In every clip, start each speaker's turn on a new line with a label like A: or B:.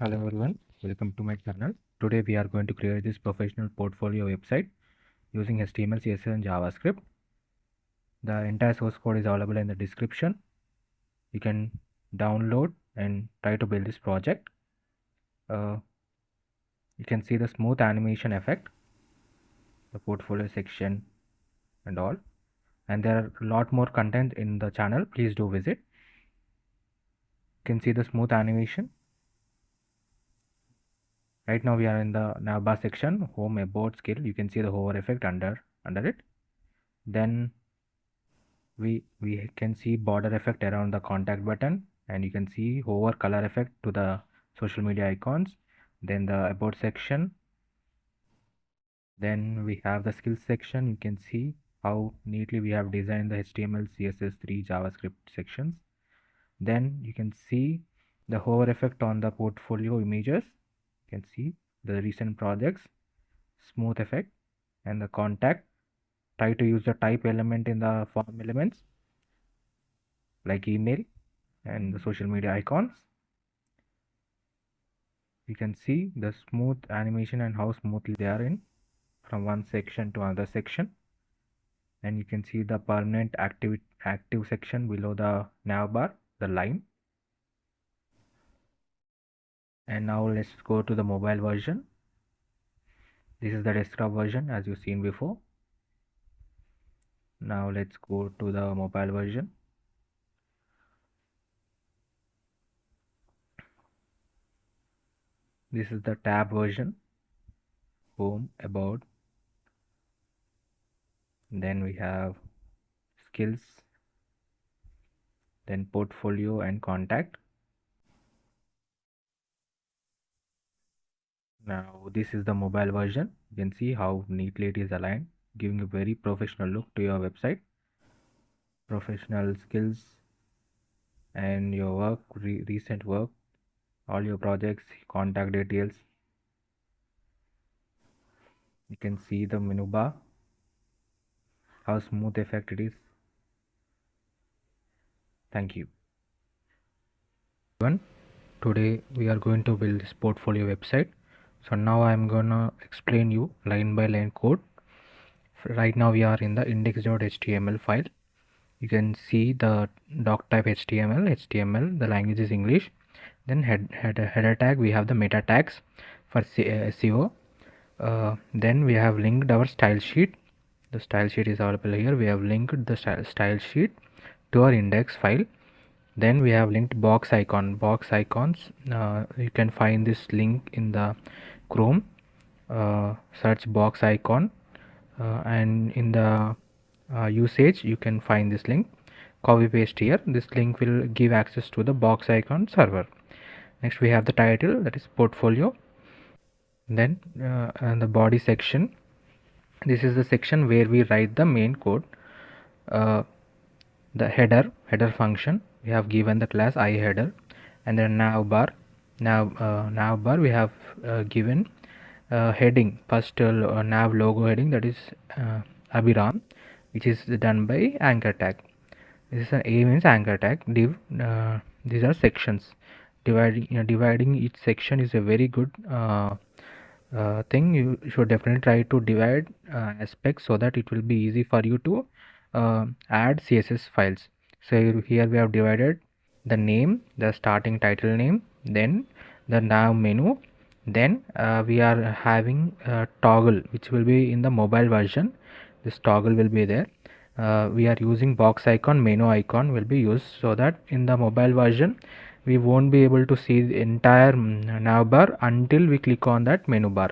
A: Hello everyone, welcome to my channel. Today we are going to create this professional portfolio website using HTML, CSS and JavaScript. The entire source code is available in the description. You can download and try to build this project. You can see the smooth animation effect, the portfolio section and all. And there are a lot more content in the channel. Please do visit. You can see the smooth animation. Right now we are in the navbar section, home, about, skill. You can see the hover effect under it. Then we can see border effect around the contact button, and you can see hover color effect to the social media icons. Then the about section. Then we have the skills section. You can see how neatly we have designed the HTML, CSS, 3 JavaScript sections. Then you can see the hover effect on the portfolio images. You can see the recent projects, smooth effect, and the contact. Try to use the type element in the form elements like email and the social media icons. You can see the smooth animation and how smoothly they are in from one section to another section. And you can see the permanent active section below the navbar, the line. And now let's go to the mobile version. This is the desktop version as you've seen before. Now let's go to the mobile version. This is the tab version, home, about. Then we have skills, then portfolio and contact. Now this is the mobile version. You can see how neatly it is aligned, giving a very professional look to your website. Professional skills and your work, recent work, all your projects, contact details. You can see the menu bar, how smooth effect it is. Thank you. Today we are going to build this portfolio website. So now I'm gonna explain you line by line code. Right now we are in the index.html file. You can see the doc type HTML, the language is English. Then header tag, we have the meta tags for SEO. Then we have linked our style sheet. The style sheet is available here. We have linked the style sheet to our index file. Then we have linked box icons. You can find this link in the Chrome. Search box icon, and in the usage you can find this link. Copy paste here. This link will give access to the box icon server. Next we have the title, that is portfolio. Then and the body section, this is the section where we write the main code. The header function, we have given the class iHeader. And then navbar we have given heading, first nav logo heading, that is Abhiram, which is done by anchor tag. This is A means anchor tag. Div, these are sections. Dividing each section is a very good thing. You should definitely try to divide aspects so that it will be easy for you to add CSS files. So here we have divided the name, the starting title name, then the nav menu. Then we are having a toggle which will be in the mobile version. This toggle will be there. We are using box icon, menu icon will be used, so that in the mobile version we won't be able to see the entire nav bar until we click on that menu bar.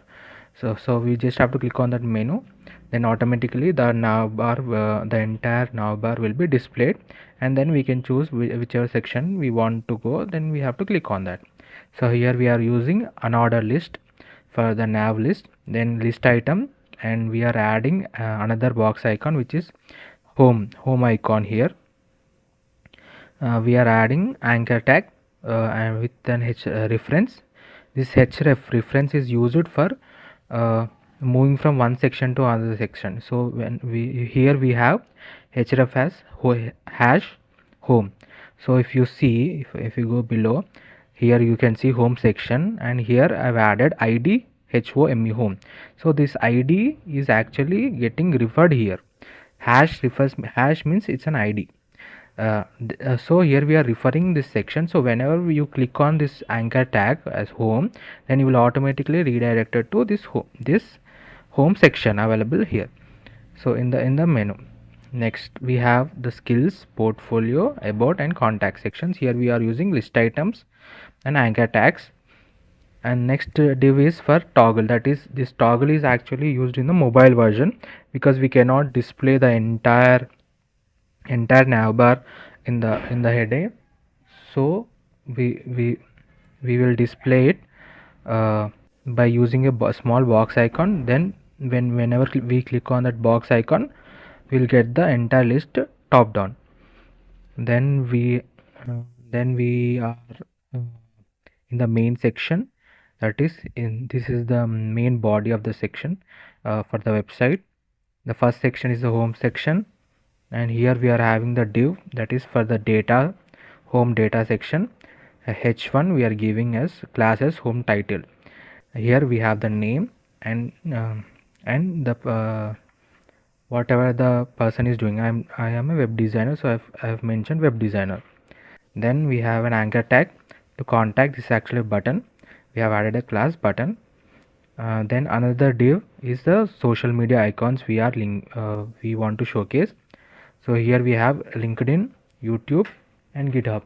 A: So we just have to click on that menu, then automatically the nav bar, the entire nav bar will be displayed, and then we can choose whichever section we want to go. Then we have to click on that. So here we are using unordered list for the nav list, then list item, and we are adding another box icon which is home icon. Here we are adding anchor tag and with an reference. This href reference is used for moving from one section to another section. So when we have href as hash home. So if you see, if you go below, here you can see home section, and here I've added id home. So this id is actually getting referred here. Hash means it's an id. So here we are referring this section. So whenever you click on this anchor tag as home, then you will automatically redirected to this home section available here. So in the menu, next we have the skills, portfolio, about and contact sections. Here we are using list items and anchor tags. And next div is for toggle, that is this toggle is actually used in the mobile version because we cannot display the entire navbar in the header. So we will display it by using a small box icon. Then whenever we click on that box icon, we'll get the entire list top down. Then we are uh, in the main section, that is this is the main body of the section for the website. The first section is the home section, and here we are having the div, that is for the data, home data section. H1 we are giving as class as home title. Here we have the name and the whatever the person is doing. I am a web designer, so I have mentioned web designer. Then we have an anchor tag to contact. This is actually a button. We have added a class button. Then another div is the social media icons we want to showcase. So here we have LinkedIn, YouTube, and GitHub.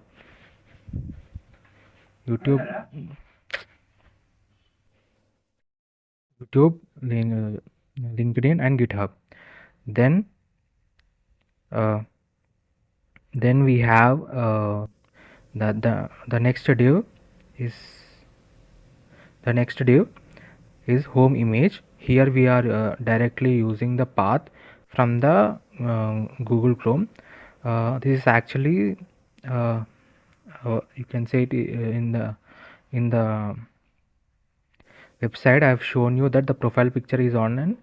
A: LinkedIn, and GitHub. Then we have the next div is home image. Here we are directly using the path from the Google Chrome. This is actually you can say it in the website. I have shown you that the profile picture is on an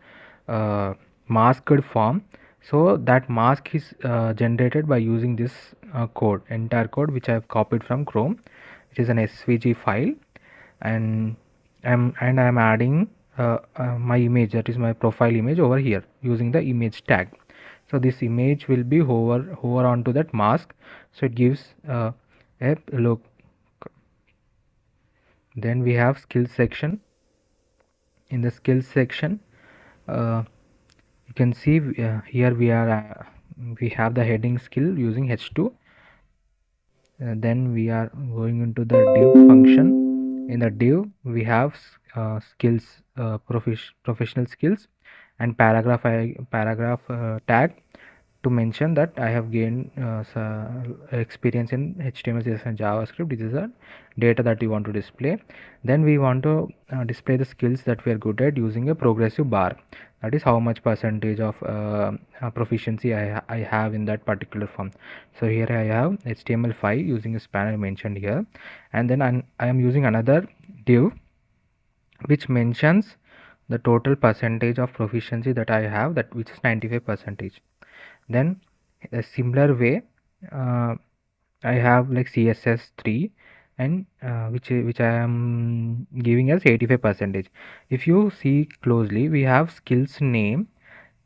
A: masked form. So that mask is generated by using this entire code which I have copied from Chrome. It is an SVG file, and I'm adding my image, that is my profile image, over here using the image tag. So this image will be hover onto that mask, so it gives a look. Then we have skills section. In the skills section, you can see here we have the heading skill using H2. Then we are going into the div function. In the div we have skills, professional skills, and paragraph tag to mention that I have gained experience in HTML, CSS, and JavaScript. This is the data that we want to display. Then we want to display the skills that we are good at using a progressive bar, that is how much percentage of proficiency I have in that particular form. So here I have HTML5 using a spanner mentioned here, and then I am using another div which mentions the total percentage of proficiency that I have, that which is 95%. Then a similar way I have like CSS3, and which I am giving as 85%. If you see closely, we have skills name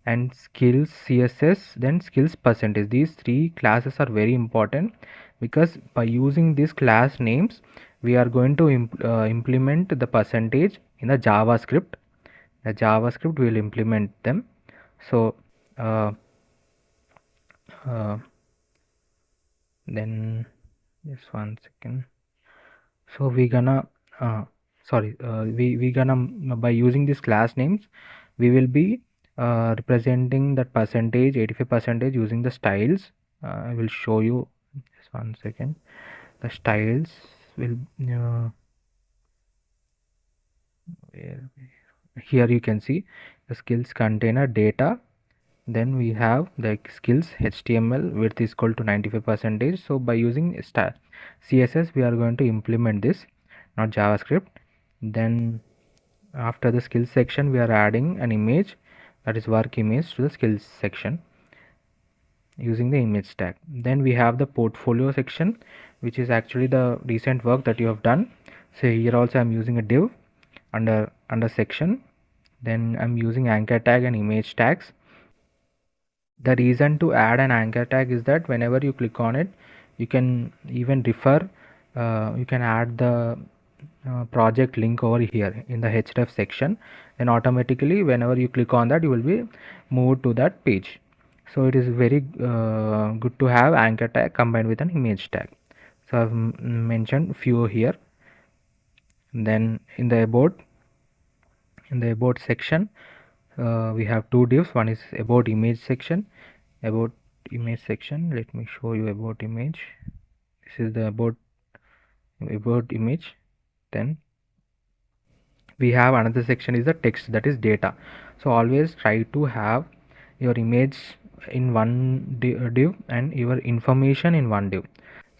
A: and skills CSS, then skills percentage. These three classes are very important because by using these class names we are going to implement the percentage in the JavaScript. The JavaScript will implement them. So then just one second. So we gonna we gonna by using these class names we will be representing that percentage, 85%, using the styles. I will show you just one second. The styles will here you can see the skills container data. Then we have the skills HTML width is equal to 95%. So by using CSS we are going to implement this, not JavaScript. Then after the skills section we are adding an image, that is work image, to the skills section using the image tag. Then we have the portfolio section which is actually the recent work that you have done. So here also I'm using a div under section. Then I'm using anchor tag and image tags. The reason to add an anchor tag is that whenever you click on it, you can even refer, you can add the project link over here in the href section, and automatically whenever you click on that, you will be moved to that page. So it is very good to have anchor tag combined with an image tag. So I've mentioned few here. Then in the about section, we have two divs. One is about image section. About image section, let me show you about image. This is the about image. Then we have another section is the text, that is data. So always try to have your image in one div and your information in one div.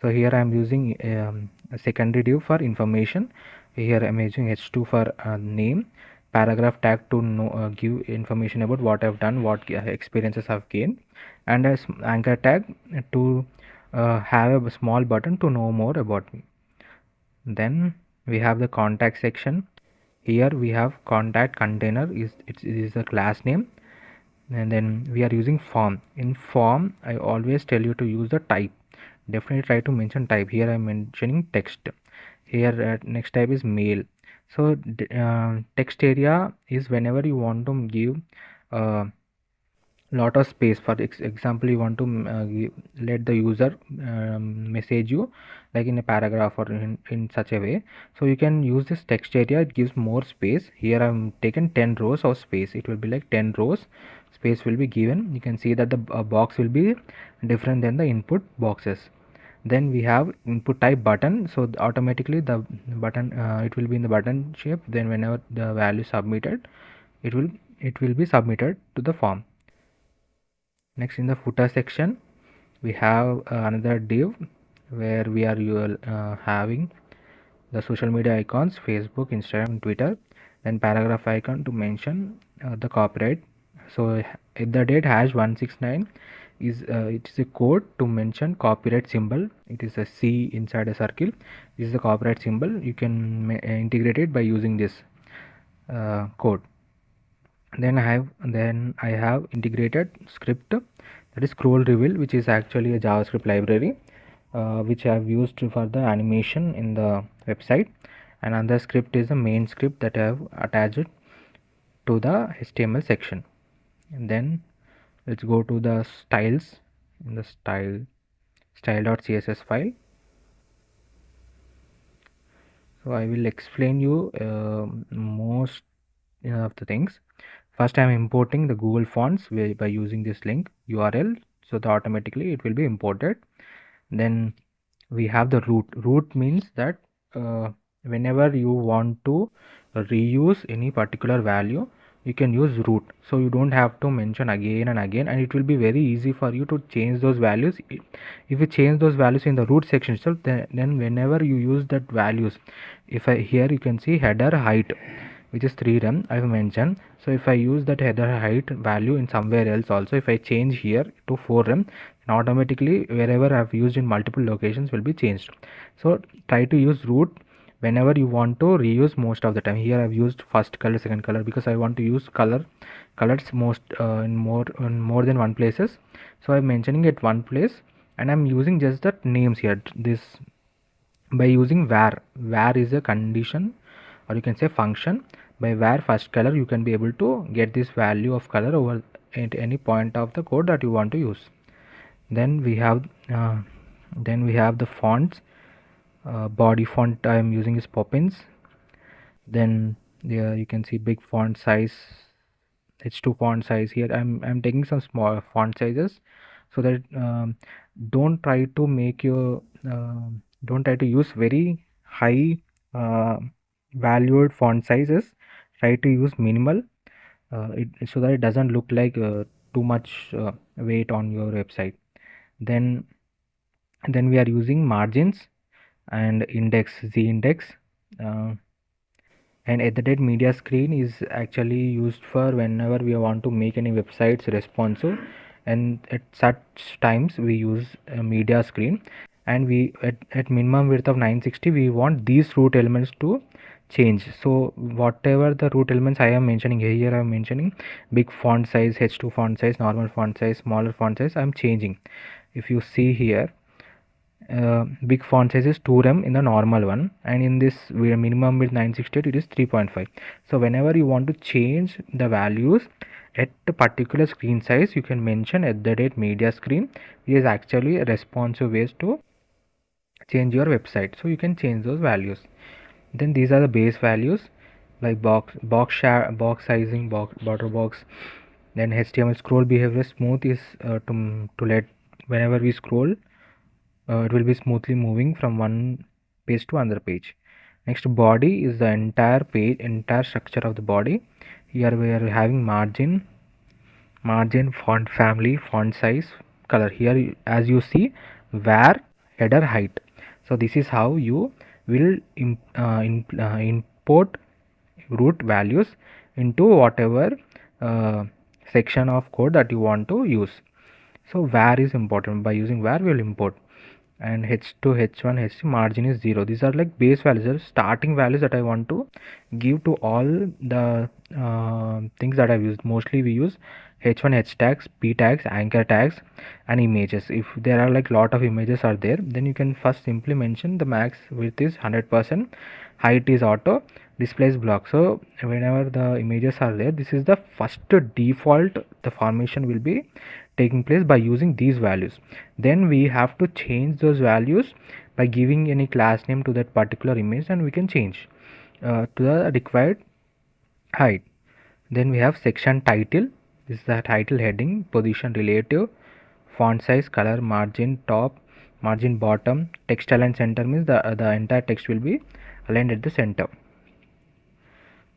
A: So here I am using a secondary div for information. Here I am using h2 for name, paragraph tag to give information about what I've done, what experiences I've gained, and a anchor tag to have a small button to know more about me. Then we have the contact section. Here we have contact container, it is a class name. And then we are using form. In form, I always tell you to use the type. Definitely try to mention type. Here I am mentioning text. Here next type is mail. So text area is whenever you want to give lot of space. For example, you want to let the user message you like in a paragraph or in such a way, so you can use this text area. It gives more space. Here I'm taken 10 rows of space. It will be like 10 rows space will be given. You can see that the box will be different than the input boxes. Then we have input type button. So automatically the button it will be in the button shape. Then whenever the value submitted, it will be submitted to the form. Next, in the footer section, we have another div where we are having the social media icons, Facebook, Instagram, Twitter, then paragraph icon to mention the copyright. So if the date hash 169 is it is a code to mention copyright symbol. It is a C inside a circle. This is the copyright symbol. You can integrate it by using this code. Then I have integrated script, that is scroll reveal, which is actually a JavaScript library which I have used for the animation in the website. And another script is the main script that I have attached to the HTML section. And then let's go to the styles. In the style.css file, so I will explain you most of the things. First, I am importing the Google Fonts by using this link URL, so that automatically it will be imported. Then we have the root. Root means that whenever you want to reuse any particular value, you can use root. So you don't have to mention again and again, and it will be very easy for you to change those values. If you change those values in the root section itself, then whenever you use that values, if I here you can see header height, which is 3rem I have mentioned. So if I use that header height value in somewhere else also, if I change here to 4rem, automatically wherever I have used in multiple locations will be changed. So try to use root whenever you want to reuse most of the time. Here I've used first color, second color, because I want to use colors most in more than one places. So I'm mentioning it one place, and I'm using just the names here. This by using var is a condition, or you can say function. By var first color, you can be able to get this value of color over at any point of the code that you want to use. Then we have the fonts. Body font I am using is Poppins. Then there you can see big font size, h2 font size. Here I'm taking some small font sizes, so that don't try to make your don't try to use very high valued font sizes. Try to use minimal, so that it doesn't look like too much weight on your website. Then we are using margins and index, z index, and at the date media screen is actually used for whenever we want to make any websites responsive, and at such times we use a media screen. and we at minimum width of 960 we want these root elements to change. So whatever the root elements I am mentioning here, I am mentioning big font size, h2 font size, normal font size, smaller font size, I am changing. If you see here, big font size is 2rem in the normal one, and in this minimum with 968 it is 3.5. so whenever you want to change the values at a particular screen size, you can mention @media screen, which is actually a responsive ways to change your website. So you can change those values. Then these are the base values like box sizing, border box. Then HTML scroll behavior smooth is to let whenever we scroll, it will be smoothly moving from one page to another page. Next, body is the entire page, entire structure of the body. Here we are having margin, font family, font size, color. Here as you see, var, header, height. So this is how you will import root values into whatever section of code that you want to use. So var is important. By using var we will import. And h2, h1, h3 margin is 0. These are like base values, starting values that I want to give to all the things that I've used. Mostly we use h1 h tags, p tags, anchor tags, and images. If there are like lot of images are there, then you can first simply mention the max width is 100%, height is auto, display is block. So whenever the images are there, this is the first default the formation will be taking place by using these values. Then we have to change those values by giving any class name to that particular image, and we can change to the required height. Then we have section title. This is the title heading, position relative, font size, color, margin top, margin bottom. Text align center means the entire text will be aligned at the center.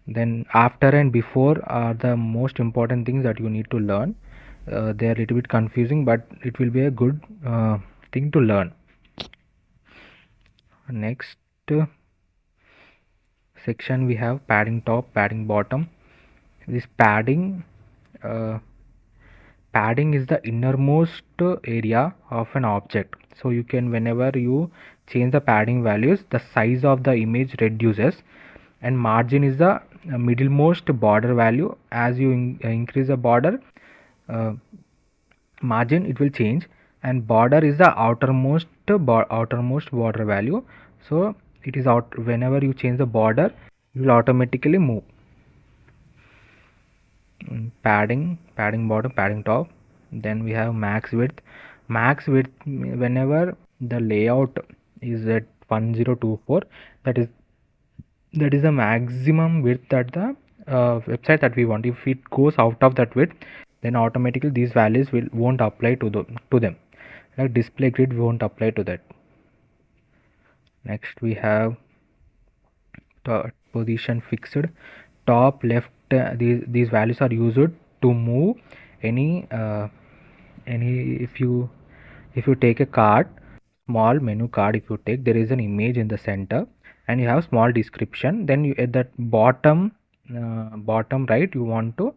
A: Then after and before are the most important things that you need to learn. They are a little bit confusing, but it will be a good thing to learn. Next section we have padding top, padding bottom. This padding is the innermost area of an object. So you can, whenever you change the padding values, the size of the image reduces. And margin is the middlemost border value. As you increase the border margin, it will change. And border is the outermost border value. So it is out, whenever you change the border, it will automatically move. Padding bottom, padding top. Then we have max width. Whenever the layout is at 1024, that is the maximum width that the website that we want. If it goes out of that width, then automatically these values won't apply to them. Like display grid won't apply to that. Next we have position fixed, top left. These values are used to move any if you take a card, small menu card, if you take, there is an image in the center and you have small description, then you at that bottom right you want to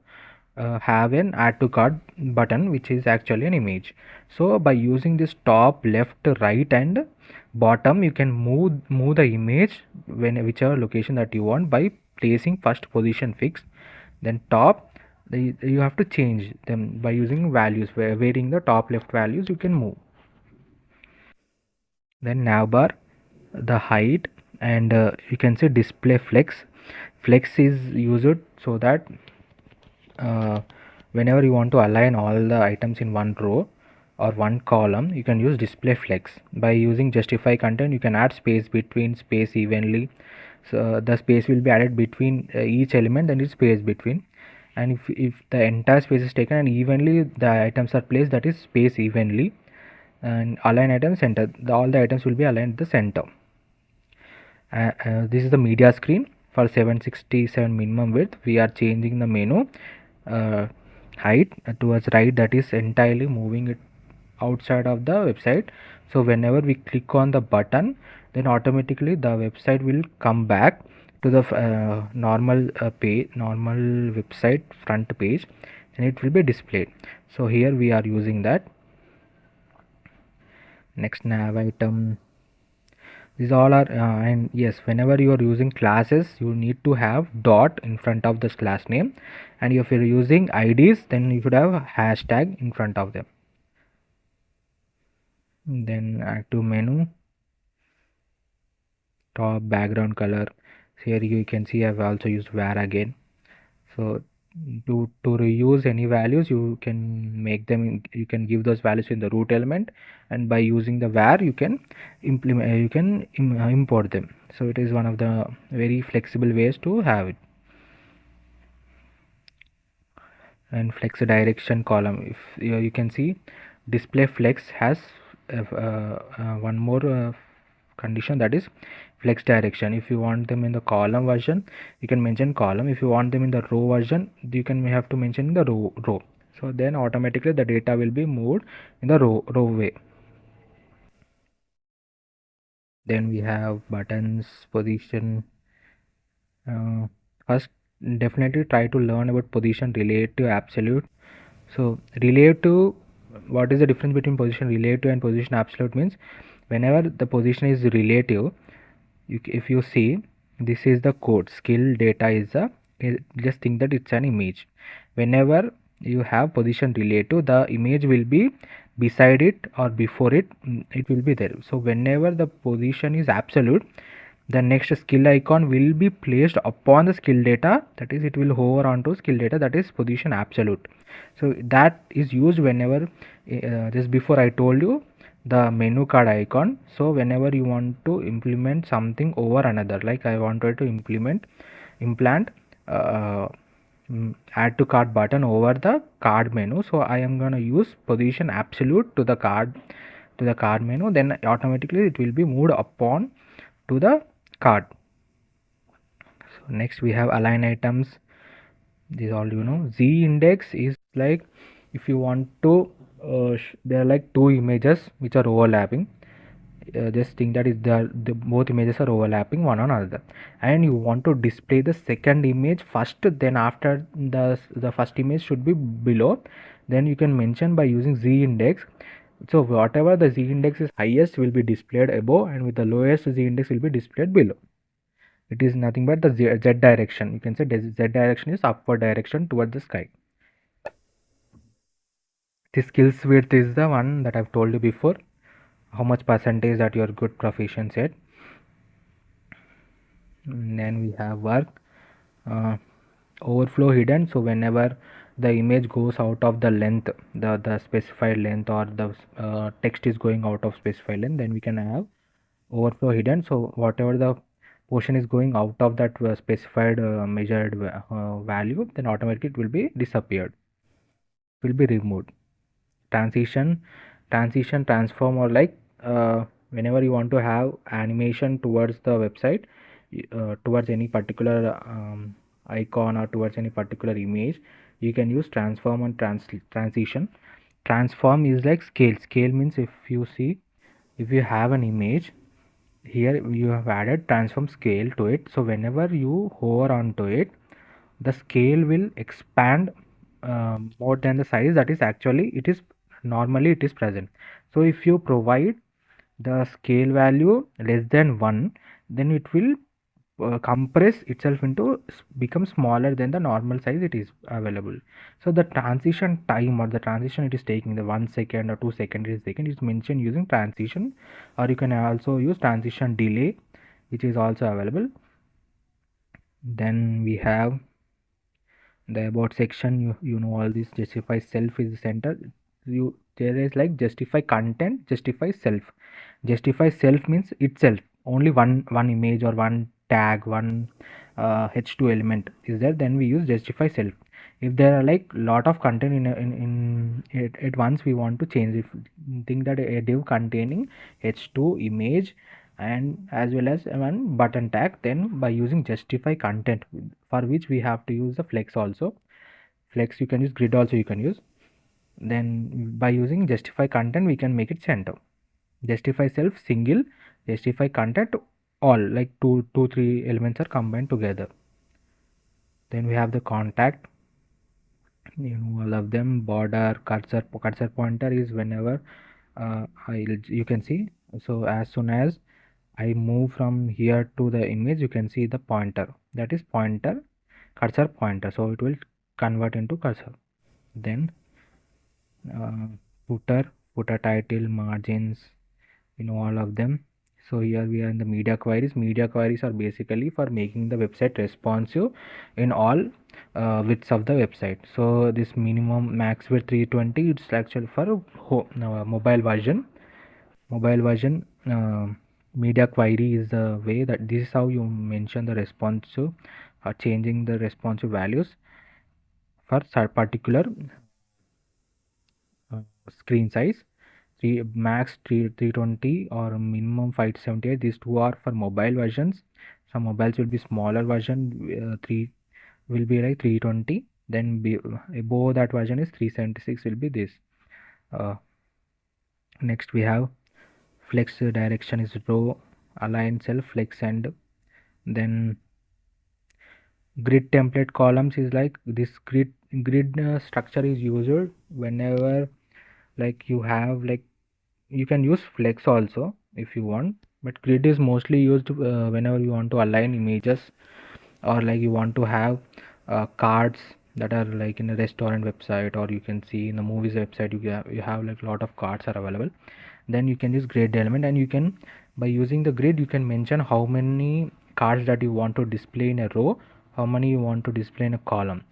A: have an add to cart button, which is actually an image. So by using this top, left, right and bottom, you can move the image whichever location that you want by placing first position fixed, then top. You have to change them by using values, varying the top left values you can move. Then navbar, the height, and you can say display flex. Flex is used so that whenever you want to align all the items in one row or one column, you can use display flex. By using justify content, you can add space between, space evenly. So the space will be added between each element and its space between. And if the entire space is taken and evenly the items are placed, that is space evenly. And align item center, all the items will be aligned at the center. This is the media screen. For 767 minimum width, we are changing the menu height towards right, that is entirely moving it outside of the website. So whenever we click on the button, then automatically the website will come back to the normal website front page, and it will be displayed. So here we are using that. next nav item. These all are and yes, whenever you are using classes you need to have dot in front of this class name, and if you're using IDs then you should have a hashtag in front of them. Then active menu, top background color. Here you can see I've also used var again. So to reuse any values you can make them you can give those values in the root element, and by using the var you can implement import them. So it is one of the very flexible ways to have it. And flex direction column, if you can see display flex has one more condition, that is flex direction. If you want them in the column version you can mention column, if you want them in the row version you can have to mention the row. So then automatically the data will be moved in the row way. Then we have buttons position. First definitely try to learn about position, relative, absolute. So relative, what is the difference between position relative and position absolute means whenever the position is relative, if you see this is the code, skill data is a, just think that it's an image. Whenever you have position relative the image will be beside it or before it, it will be there. So whenever the position is absolute the next skill icon will be placed upon the skill data, that is it will hover onto skill data, that is position absolute. So that is used whenever just before I told you the menu card icon. So whenever you want to implement something over another, like I wanted to implant uh, add to cart button over the card menu, so I am gonna use position absolute to the card menu, then automatically it will be moved upon to the card. So next we have align items. These all you know. Z index is like if you want to there are like two images which are overlapping. Just think that is the both images are overlapping one on another, and you want to display the second image first, then after the first image should be below, then you can mention by using Z index. So whatever the Z index is highest will be displayed above, and with the lowest Z index will be displayed below. It is nothing but the Z direction. You can say Z direction is upward direction towards the sky. The skills width is the one that I've told you before, how much percentage that your good proficiency at. And then we have work, overflow hidden. So whenever the image goes out of the length, the specified length, or the text is going out of specified length, then we can have overflow hidden. So whatever the portion is going out of that specified measured value, then automatically it will be disappeared, will be removed. Transition transform, or like whenever you want to have animation towards the website, towards any particular icon or towards any particular image, you can use transform and transition. Transform is like scale means if you see, if you have an image, here you have added transform scale to it, so whenever you hover onto it the scale will expand more than the size that is actually it is normally it is present. So if you provide the scale value less than 1, then it will compress itself into become smaller than the normal size it is available. So the transition time or the transition it is taking, the 1 second or 2 second it is taken, is mentioned using transition, or you can also use transition delay, which is also available. Then we have the about section. You know all this. Justify self is the center. You there is like justify content, justify self. Justify self means itself, only one image or one tag, one h2 element is there, then we use justify self. If there are like lot of content in it at once, we want to change, if think that a div containing h2 image and as well as one button tag, then by using justify content, for which we have to use the flex also. Flex you can use, grid also you can use. Then by using justify content we can make it center. Justify self single, justify content all, like two three elements are combined together. Then we have the contact, you know all of them. Border, cursor pointer is whenever you can see. So as soon as I move from here to the image, you can see the pointer, that is pointer, cursor pointer, so it will convert into cursor. Then uh, footer title, margins, all of them. So here we are in the media queries are basically for making the website responsive in all widths of the website. So this minimum max width 320, it's actually for mobile version. Media query is the way that this is how you mention the responsive, changing the responsive values for particular uh, screen size. Max 320 or minimum 578. These two are for mobile versions. Some mobiles will be smaller version, 3 will be like 320. Then above that version is 376 will be this. uh, Next we have flex direction is row, align cell flex, and then grid template columns is like this grid structure is used whenever like you have like, you can use flex also if you want, but grid is mostly used whenever you want to align images, or like you want to have cards that are like in a restaurant website, or you can see in the movies website, you have like a lot of cards are available. Then you can use grid element, and you can, by using the grid, you can mention how many cards that you want to display in a row, how many you want to display in a column.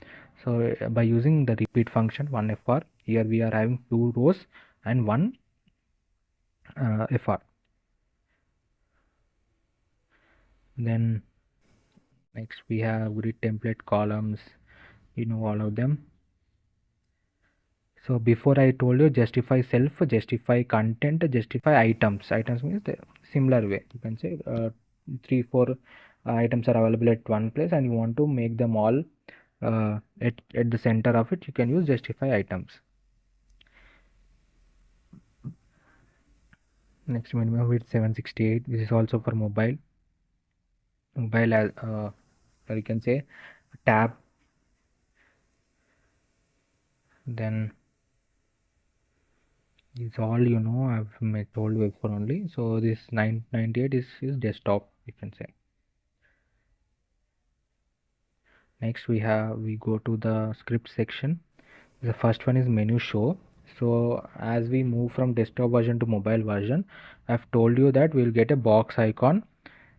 A: So by using the repeat function 1fr, here we are having 2 rows and 1 fr. Then next we have grid template columns, all of them. So before I told you justify self, justify content, justify items. Items means the similar way. You can say 3-4 items are available at one place, and you want to make them all at the center of it. You can use justify items. Next minimum width 768. This is also for mobile. Mobile as or you can say tab. Then is all I've told you before only. So this 998 is desktop, you can say. Next we go to the script section. The first one is menu show. So as we move from desktop version to mobile version, I've told you that we'll get a box icon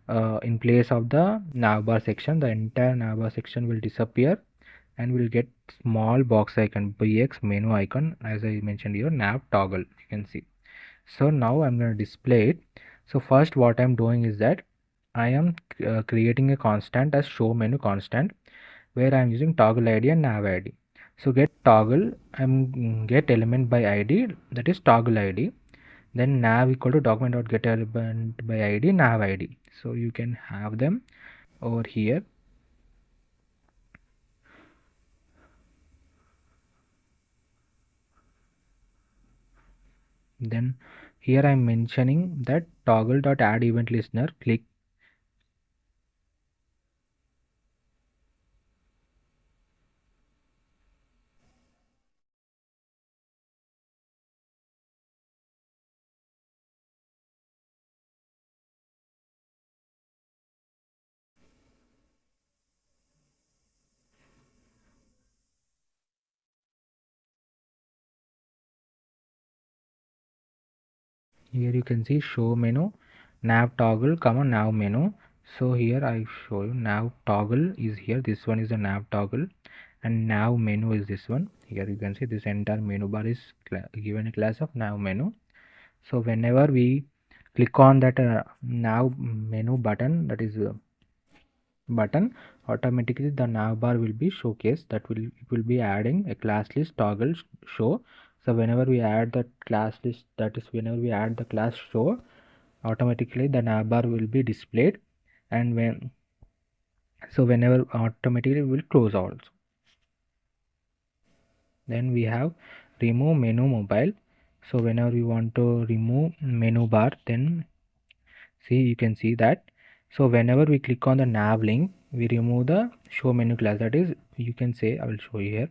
A: in place of the navbar section. The entire navbar section will disappear, and we'll get small box icon, bx menu icon, as I mentioned here, nav toggle, you can see. So now I'm going to display it. So first what I'm doing is that I am creating a constant as show menu constant, where I'm using toggle ID and nav ID. So get toggle, get element by ID, that is toggle ID. Then nav equal to document.get element by ID, nav ID. So you can have them over here. Then here I'm mentioning that toggle.add event listener, click. Here you can see show menu, nav toggle, nav menu. So here I show you nav toggle is here. This one is the nav toggle, and nav menu is this one. Here you can see this entire menu bar is given a class of nav menu. So whenever we click on that nav menu button, that is button, automatically the nav bar will be showcased. That will be adding a class list toggle show. So whenever we add the class list, that is whenever we add the class show, automatically the nav bar will be displayed, and whenever automatically will close also. Then we have remove menu mobile. So whenever we want to remove menu bar, then see, you can see that. So whenever we click on the nav link, we remove the show menu class. That is, you can say, I will show you here.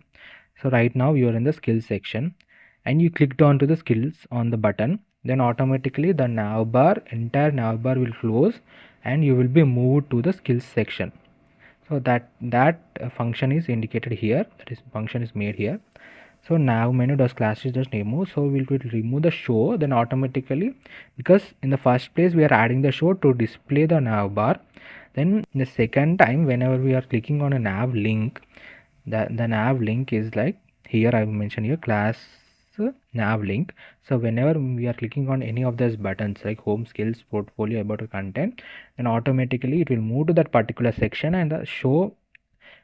A: So right now you are in the skills section. and you clicked onto the skills on the button, then automatically the entire nav bar will close and you will be moved to the skills section. So that function is indicated here, that is function is made here. So nav menu does classes does remove, so we will remove the show then automatically, because in the first place we are adding the show to display the nav bar. Then the second time whenever we are clicking on a nav link, the nav link is like here I mentioned here class nav link. So whenever we are clicking on any of those buttons like home, skills, portfolio, about content, then automatically it will move to that particular section and the show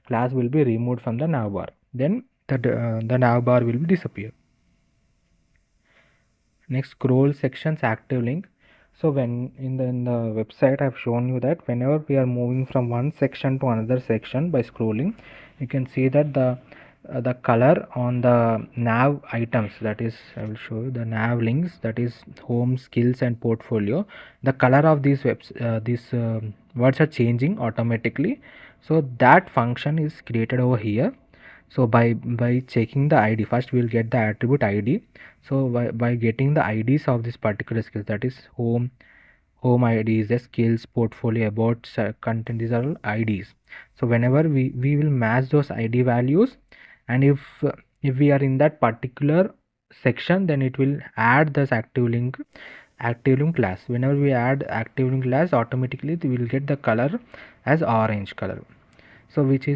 A: class will be removed from the nav bar. Then the nav bar will disappear. Next, scroll sections active link. So when in the website I've shown you that whenever we are moving from one section to another section by scrolling, you can see that the color on the nav items, that is I will show you the nav links, that is home, skills and portfolio, the color of these words are changing automatically. So that function is created over here. So by checking the id, first we will get the attribute id. So by getting the ids of this particular skills, that is home id is the skills, portfolio, about content, these are all ids. So whenever we will match those id values, and if we are in that particular section, then it will add this active link class. Whenever we add active link class, automatically we will get the color as orange color. So which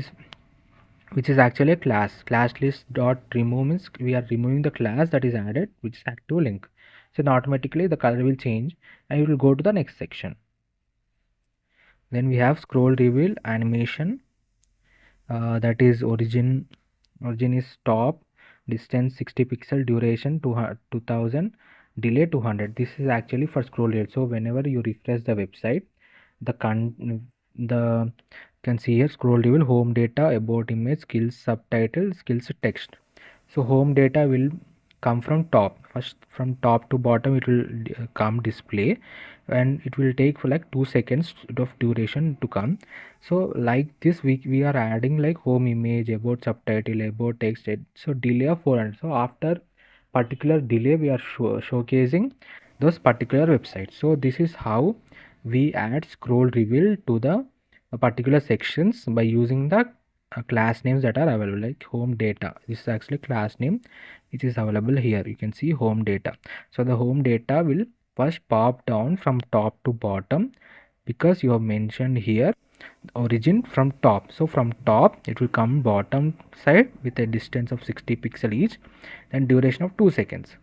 A: is actually a class list dot remove means we are removing the class that is added, which is active link. So then automatically the color will change and you will go to the next section. Then we have scroll reveal animation, that is origin is top, distance 60 pixel, duration 2000, delay 200. This is actually for scroll reveal. So whenever you refresh the website, the can see here scroll reveal, home data, about image, skills, subtitle, skills, text. So home data will come from top, first from top to bottom it will come display, and it will take for like 2 seconds of duration to come. So like this we are adding like home image, about subtitle, about text, so delay of 400. So after particular delay we are showcasing those particular websites. So this is how we add scroll reveal to the particular sections by using the class names that are available, like home data. This is actually class name which is available here. You can see home data. So the home data will first pop down from top to bottom, because you have mentioned here origin from top. So from top it will come bottom side with a distance of 60 pixel each and duration of 2 seconds.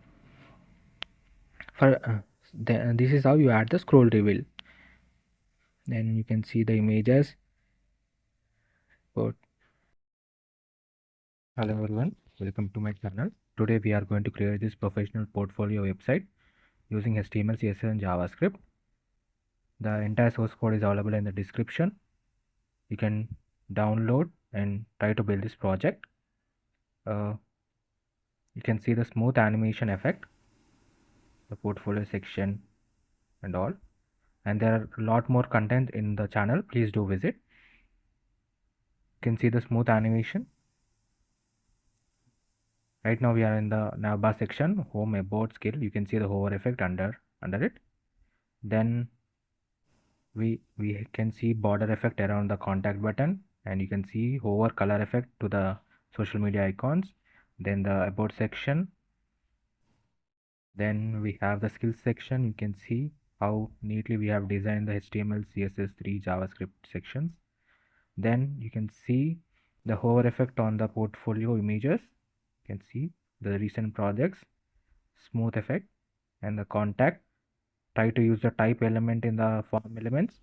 A: For this is how you add the scroll reveal. Then you can see the images. Hello everyone, welcome to my channel. Today we are going to create this professional portfolio website using HTML, CSS and JavaScript. The entire source code is available in the description. You can download and try to build this project. You can see the smooth animation effect, the portfolio section and all. And there are a lot more content in the channel. Please do visit. You can see the smooth animation. Right now we are in the navbar section, home, about, skill. You can see the hover effect under it. Then we can see border effect around the contact button, and you can see hover color effect to the social media icons. Then the about section. Then we have the skills section. You can see how neatly we have designed the HTML, CSS, 3 JavaScript sections. Then you can see the hover effect on the portfolio images. You can see the recent projects, smooth effect, and the contact. Try to use the type element in the form elements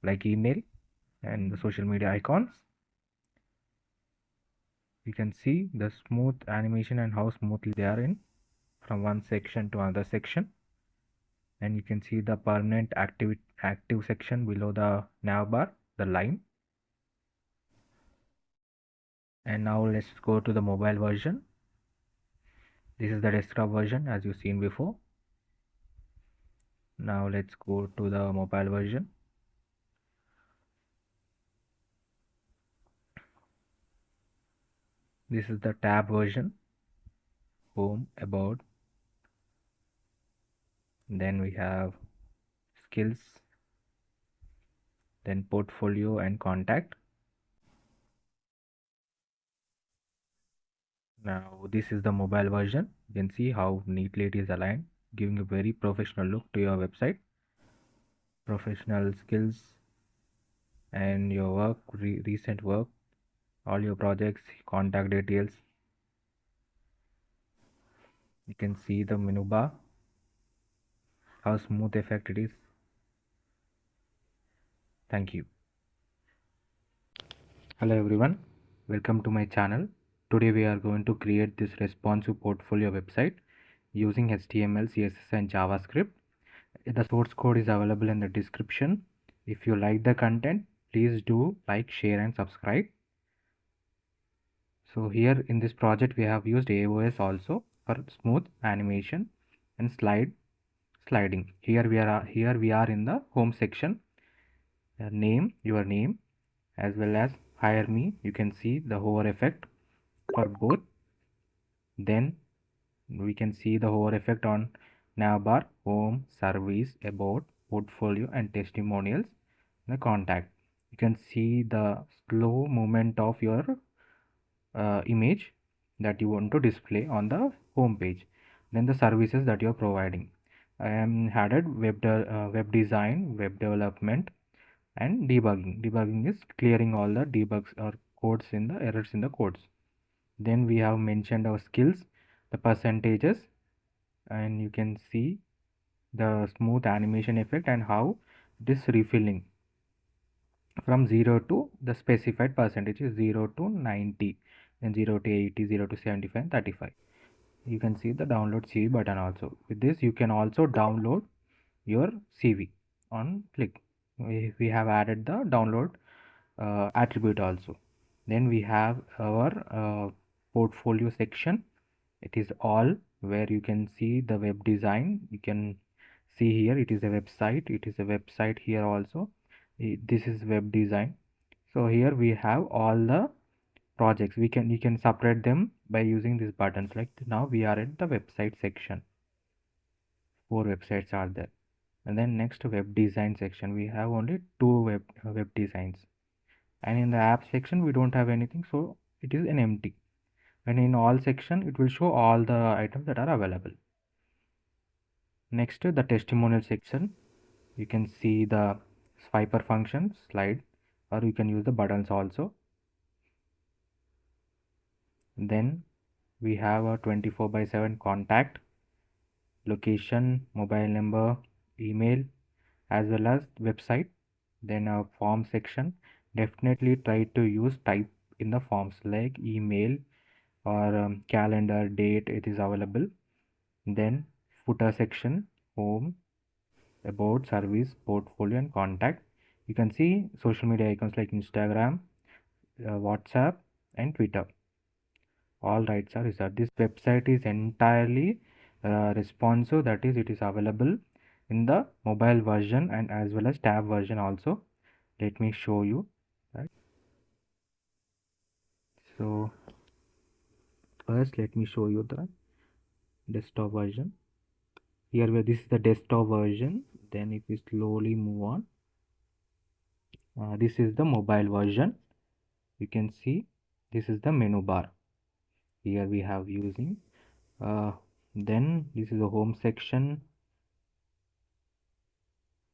A: like email and the social media icons. You can see the smooth animation and how smoothly they are in from one section to another section. And you can see the permanent active section below the navbar, the line. And now let's go to the mobile version. This is the desktop version as you've seen before. Now let's go to the mobile version. This is the tab version. home, about, then we have skills, then portfolio and contact. Now this is the mobile version. You can see how neatly it is aligned, giving a very professional look to your website. Professional skills and your work, recent work, all your projects, contact details. You can see the menu bar, how smooth effect it is. Thank you. Hello everyone, welcome to my channel. Today we are going to create this responsive portfolio website using HTML, CSS and JavaScript. The source code is available in the description. If you like the content, please do like, share and subscribe. So here in this project we have used AOS also for smooth animation and sliding. Here we are in the home section. Your name, as well as hire me. You can see the hover effect for both. Then we can see the hover effect on navbar, home, service, about, portfolio and testimonials, the contact. You can see the slow movement of your image that you want to display on the home page. Then the services that you are providing. I am added web design, web development and debugging. Debugging is clearing all the debugs or codes in the errors in the codes. Then we have mentioned our skills, the percentages, and you can see the smooth animation effect and how this refilling from 0 to the specified percentage is 0 to 90, then 0 to 80, 0 to 75 and 35. You can see the download CV button also. With this you can also download your CV on click. We have added the download attribute also. Then we have our portfolio section. It is all where you can see the web design. You can see here it is a website. It is a website here also. This is web design. So here we have all the projects. You can separate them by using these buttons. Like now we are at the website section. 4 websites are there. And then next web design section, we have only 2 web designs. And in the app section we don't have anything, so it is an empty. And in all section it will show all the items that are available. Next, the testimonial section, you can see the swiper function, slide, or you can use the buttons also. Then we have a 24/7 contact, location, mobile number, email, as well as website. Then a form section, definitely try to use type in the forms like email or calendar, date, it is available. Then footer section, home, about, service, portfolio and contact. You can see social media icons like Instagram, WhatsApp and Twitter. All rights are reserved. This website is entirely responsive, that is, it is available in the mobile version and as well as tab version also. Let me show you. Right. So first let me show you the desktop version. Here where this is the desktop version. Then if we slowly move on, this is the mobile version. You can see this is the menu bar. Here we have using then this is the home section.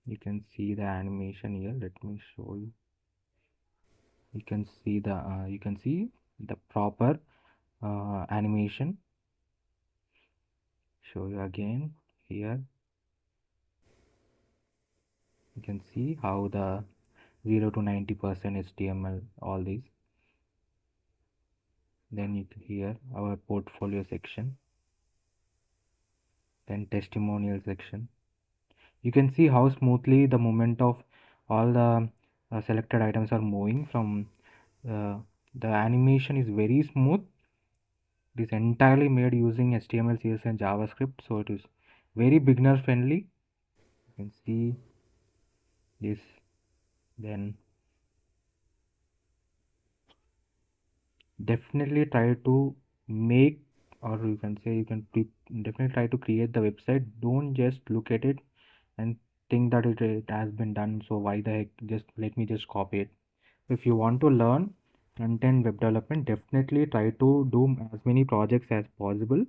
A: You can see the animation here. Let me show you. You can see the proper animation. Show you again here. You can see how the 0 to 90% HTML, all these. Then you can hear our portfolio section, then testimonial section. You can see how smoothly the movement of all the selected items are moving from the animation is very smooth. It is entirely made using HTML, CSS and JavaScript, so it is very beginner friendly. You can see this. Then definitely try to make or you can say you can definitely try to create the website. Don't just look at it and think that it has been done, so why the heck just let me just copy it. If you want to learn front-end web development, definitely try to do as many projects as possible.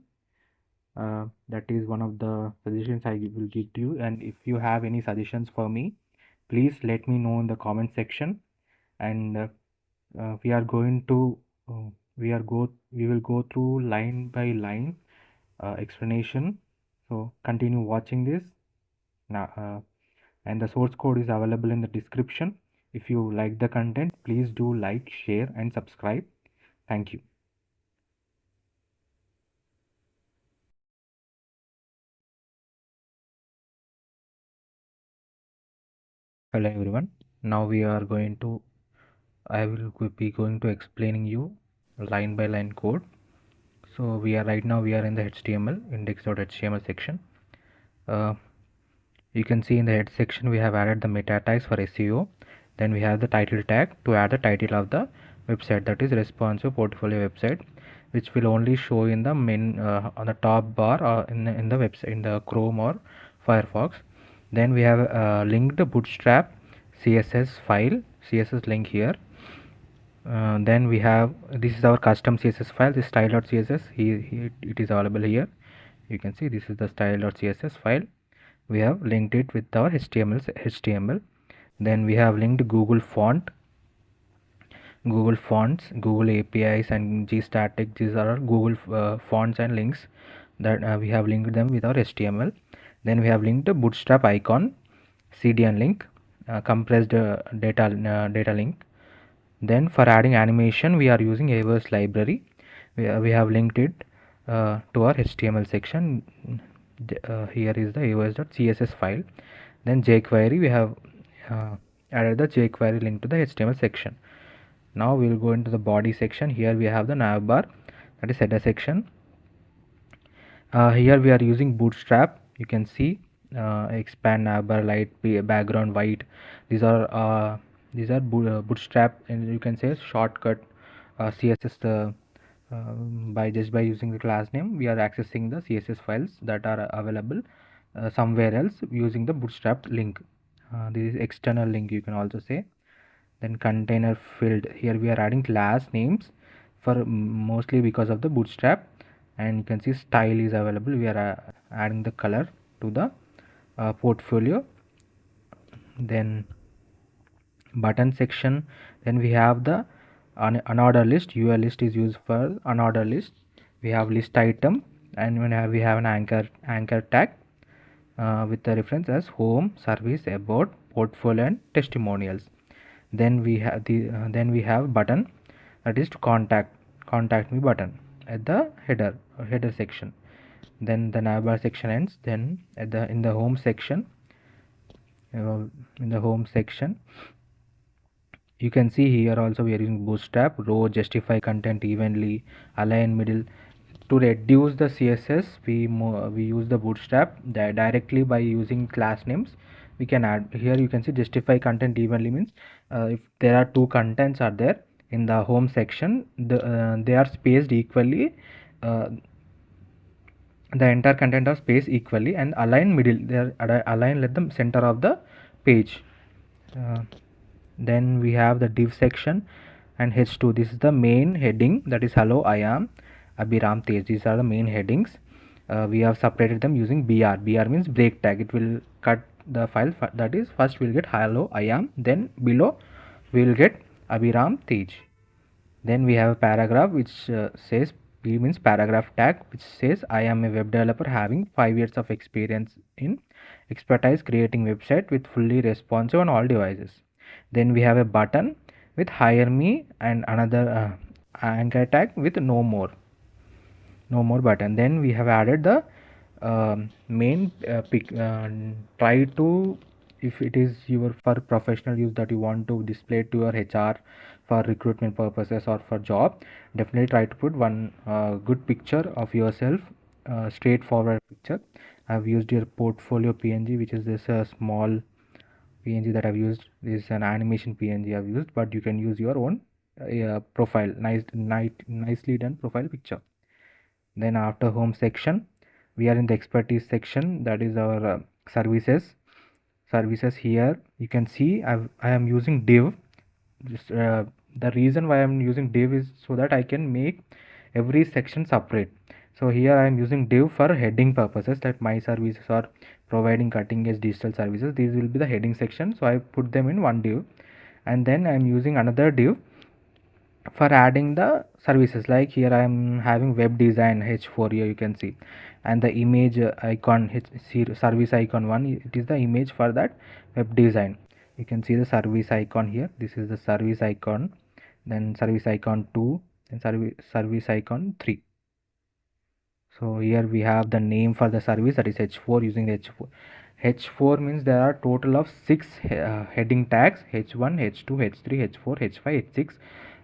A: That is one of the suggestions I will give to you. And if you have any suggestions for me, please let me know in the comment section. And we are going to we will go through line by line explanation. So continue watching this now. And the source code is available in the description. If you like the content, please do like, share, and subscribe. Thank you. Hello everyone. Now we are going to I will be going to explaining you line by line code. So we are in the HTML index.html section. Uh, you can see in the head section we have added the meta tags for SEO. Then we have the title tag to add the title of the website, that is responsive portfolio website, which will only show in the main on the top bar or in the website in the Chrome or Firefox. Then we have linked bootstrap CSS file, CSS link here. Then we have, this is our custom CSS file, this style.css. It is available here. You can see this is the style.css file. We have linked it with our HTML. Then we have linked Google Fonts, Google APIs, and gstatic. These are our Google fonts and links that we have linked them with our HTML. Then we have linked the Bootstrap icon, CDN link, compressed data link. Then for adding animation, we are using Averse library. We have linked it to our HTML section. Here is the averse.css file. Then jQuery, we have added the jQuery link to the HTML section. Now we will go into the body section. Here we have the navbar, that is header section. Here we are using Bootstrap. You can see expand navbar, light background white. These are Bootstrap, and you can say shortcut CSS. By using the class name, we are accessing the CSS files that are available somewhere else using the Bootstrap link. This is external link, you can also say. Then container field, here we are adding class names for mostly because of the Bootstrap. And you can see style is available. We are adding the color to the portfolio. Then button section, then we have the unordered list. UL list is used for unordered list. We have list item, and we have an anchor tag with the reference as home, service, about, portfolio, and testimonials. Then we have button, that is to contact me button at the header section. Then the navbar section ends. Then at the in the home section, you can see here also we are using Bootstrap, row, justify content evenly, align middle. To reduce the CSS, we use the Bootstrap directly by using class names. We can add here, you can see justify content evenly means if there are two contents are there in the home section, they are spaced equally. The entire content are spaced equally, and align middle, they are aligned at the center of the page. uh, then we have the div section and h2. This is the main heading, that is hello, I am Abhiram Tej. These are the main headings. We have separated them using br means break tag. It will cut the file, that is first we'll get hello I am, then below we will get Abhiram Tej. Then we have a paragraph which says P means paragraph tag, which says I am a web developer having 5 years of experience in expertise creating website with fully responsive on all devices. Then we have a button with hire me, and another anchor tag with no more button. Then we have added the main pic. Try to, if it is your for professional use that you want to display to your HR for recruitment purposes or for job, definitely try to put one good picture of yourself, straightforward picture. I've used your portfolio PNG, which is this small PNG that I've used. This is an animation PNG I've used, but you can use your own profile, nicely done profile picture. Then after home section, we are in the expertise section, that is our services. Here you can see I am using div. Just, the reason why I'm using div is so that I can make every section separate. So here I am using div for heading purposes, that my services are providing cutting edge digital services. These will be the heading section, so I put them in one div, and then I'm using another div for adding the services. Like here I am having web design h4, here you can see, and the image icon service icon 1, it is the image for that web design. You can see the service icon here, this is the service icon, then service icon 2, and service icon 3. So here we have the name for the service, that is h4, using the h4 means there are total of 6 heading tags, h1, h2, h3, h4, h5, h6,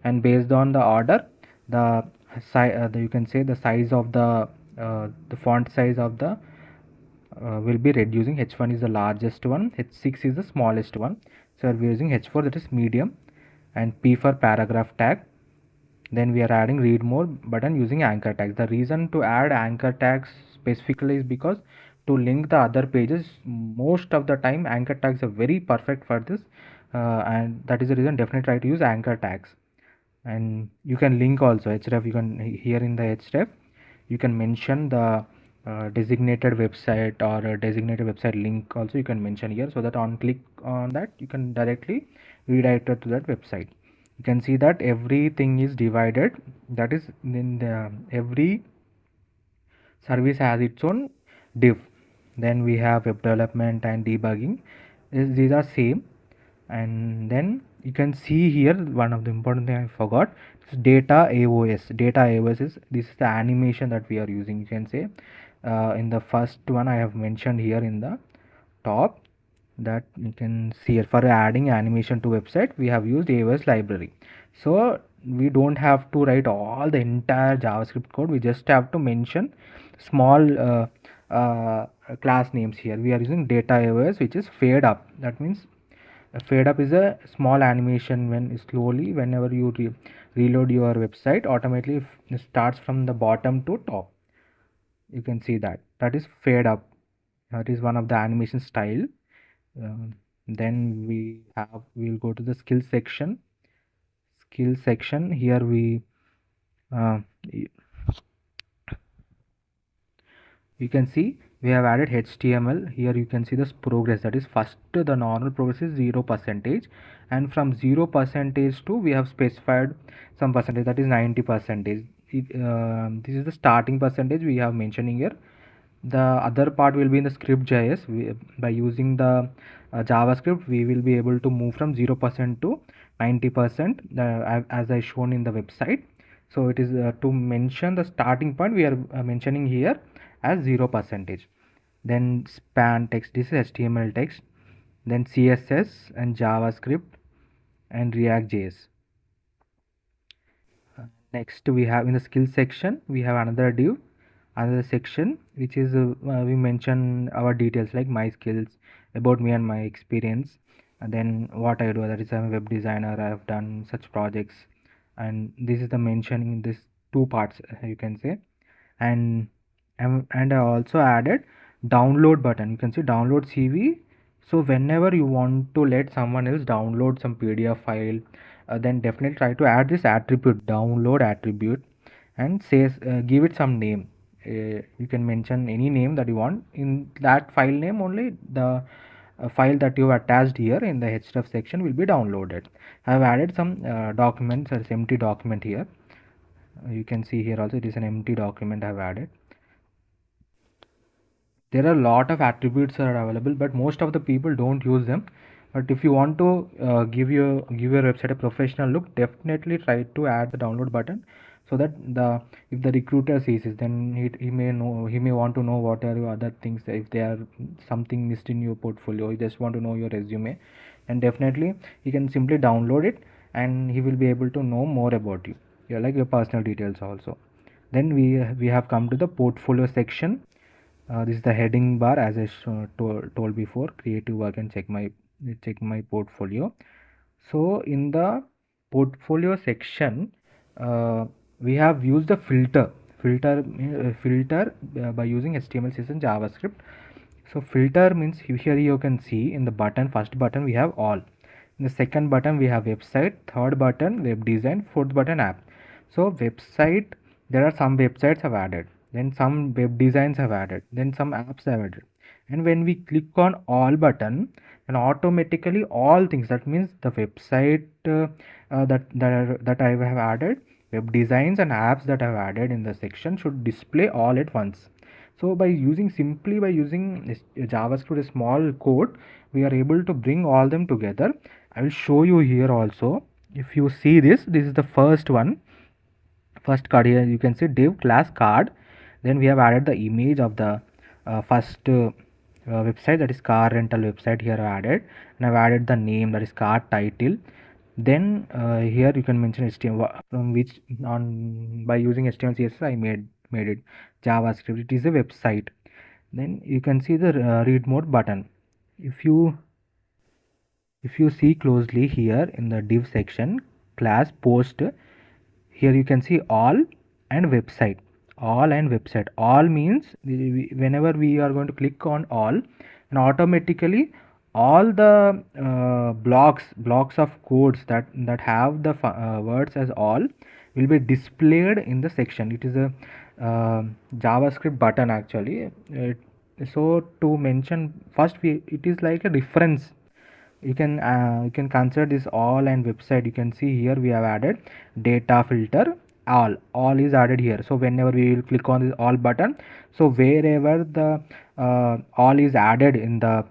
A: and based on the order, you can say the size of the font size of the will be reducing. h1 is the largest one, h6 is the smallest one, so we are using h4, that is medium, and p for paragraph tag. Then we are adding read more button using anchor tags. The reason to add anchor tags specifically is because to link the other pages, most of the time anchor tags are very perfect for this, and that is the reason definitely try to use anchor tags. And you can link also href, you can here in the href you can mention the designated website or a designated website link also you can mention here, so that on click on that you can directly redirect to that website. You can see that everything is divided, that is in the every service has its own div. Then we have web development and debugging, these are same. And then you can see here one of the important thing I forgot, is data AOS is, this is the animation that we are using. You can say in the first one I have mentioned here in the top, that you can see here, for adding animation to website we have used AOS library. So we don't have to write all the entire JavaScript code, we just have to mention small class names. Here we are using data AOS, which is fade up. That means fade up is a small animation when slowly whenever you reload your website, automatically it starts from the bottom to top. You can see that is fade up, that is one of the animation style. Then we'll go to the skill section. Here we uh, you can see we have added HTML. Here you can see this progress, that is first the normal progress is 0%, and from 0% to we have specified some percentage, that is 90%. This is the starting percentage we have mentioning here. The other part will be in the script JS. By using the JavaScript we will be able to move from 0% to 90%, as I shown in the website. So it is to mention the starting point we are mentioning here as 0%. Then span text, this is HTML text, then CSS and JavaScript and React JS. Next we have in the skill section we have another section, which is we mention our details like my skills, about me and my experience, and then what I do, that is I'm a web designer, I have done such projects, and this is the mentioning in this two parts, you can say. And I also added download button. You can see download CV. So whenever you want to let someone else download some PDF file, then definitely try to add this attribute, download attribute, and give it some name. You can mention any name that you want. In that file name only, the file that you have attached here in the href section will be downloaded. I have added some documents as empty document here. You can see here also it is an empty document I have added. There are a lot of attributes that are available, but most of the people don't use them. But if you want to give your website a professional look, definitely try to add the download button, so that if the recruiter sees it, then he may want to know what are your other things, if there are something missed in your portfolio, he just want to know your resume, and definitely he can simply download it, and he will be able to know more about you, like your personal details also. Then we have come to the portfolio section. This is the heading bar, as I told before, creative work and check my portfolio. So in the portfolio section, we have used the filter by using HTML, CSS and JavaScript. So filter means here you can see in the button, first button we have all. In the second button we have website, third button web design, fourth button app. So website, there are some websites have added, then some web designs have added, then some apps have added. And when we click on all button, and automatically all things, that means the website that I have added, web designs and apps that I have added in the section should display all at once. So by using JavaScript, a small code, we are able to bring all them together. I will show you here also. If you see this is the first one. First card here, you can see div class card. Then we have added the image of the first website, that is car rental website. Here I added, and I've added the name, that is car title. Then here you can mention HTML, from which on by using HTML CSS I made it JavaScript. It is a website. Then you can see the read more button. If you see closely here in the div section, class post, here you can see all and website. All means whenever we are going to click on all, and automatically all the blocks of codes that have the words as all will be displayed in the section. It is a JavaScript button actually. So to mention first, it is like a reference. You can consider this all and website. You can see here we have added data filter. All is added here. So whenever we will click on this all button, so wherever the all is added in the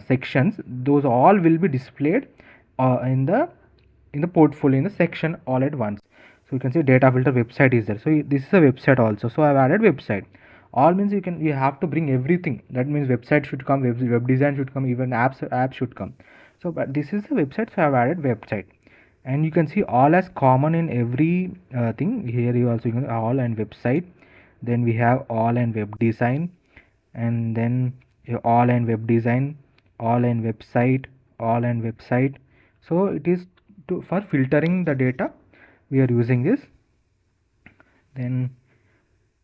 A: sections, those all will be displayed in the portfolio, in the section all at once. So you can see data filter website is there. So this is a website also. So I've added website. All means you have to bring everything. That means website should come, web design should come, even apps should come. So but this is the website, so I've added website. And you can see all as common in every thing. Here you also can all and website. Then we have all and web design, and then all and web design, all and website, all and website. So it is for filtering the data we are using this. Then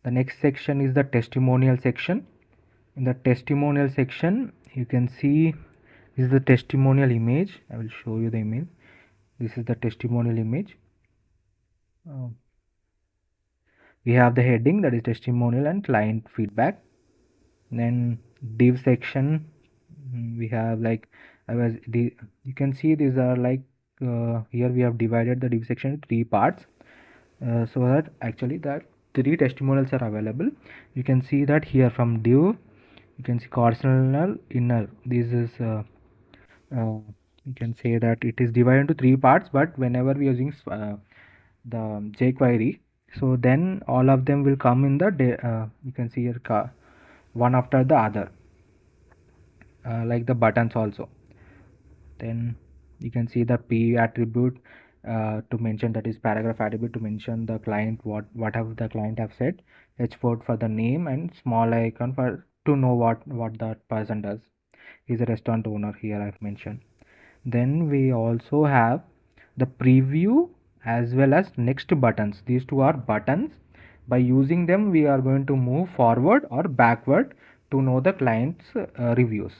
A: the next section is the testimonial section. In the testimonial section, you can see this is the testimonial image. I will show you the image. This is the testimonial image. We have the heading, that is testimonial and client feedback. Then div section, we have like you can see these are like here we have divided the div section into 3 parts, so that actually that 3 testimonials are available. You can see that here from div, you can see cardinal inner. This is you can say that it is divided into 3 parts, but whenever we are using the jQuery, so then all of them will come in the you can see here one after the other, like the buttons also. Then you can see the p attribute to mention, that is paragraph attribute to mention the client, what have the client have said, h4 for the name, and small icon for to know what that person does. He's a restaurant owner, here I've mentioned. Then we also have the preview as well as next buttons. These two are buttons. By using them we are going to move forward or backward to know the client's reviews.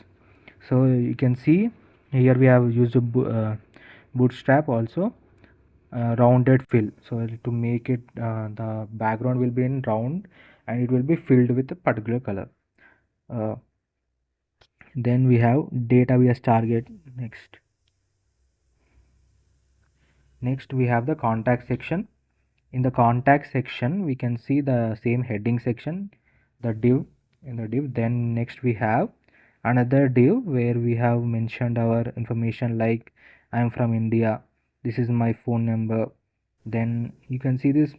A: So you can see here we have used a bootstrap also, rounded fill. So to make it the background will be in round and it will be filled with a particular color. Then we have database target. Next we have the contact section. In the contact section we can see the same heading section, the div, in the div. Then next we have another div where we have mentioned our information, like I am from India, this is my phone number. Then you can see this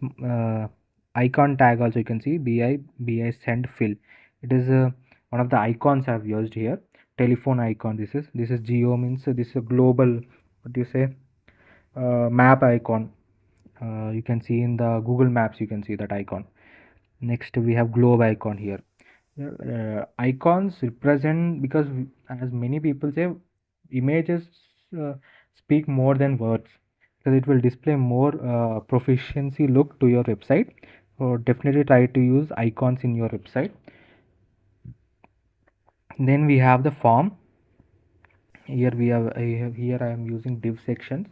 A: icon tag also. You can see bi send fill. It is one of the icons I've used here, telephone icon. This is geo, means this is a global, what do you say, map icon. You can see in the Google Maps, you can see that icon. Next we have globe icon here. Icons represent, because as many people say, images speak more than words, because it will display more proficiency look to your website. So definitely try to use icons in your website. Then we have the form. Here we have, I am using div sections.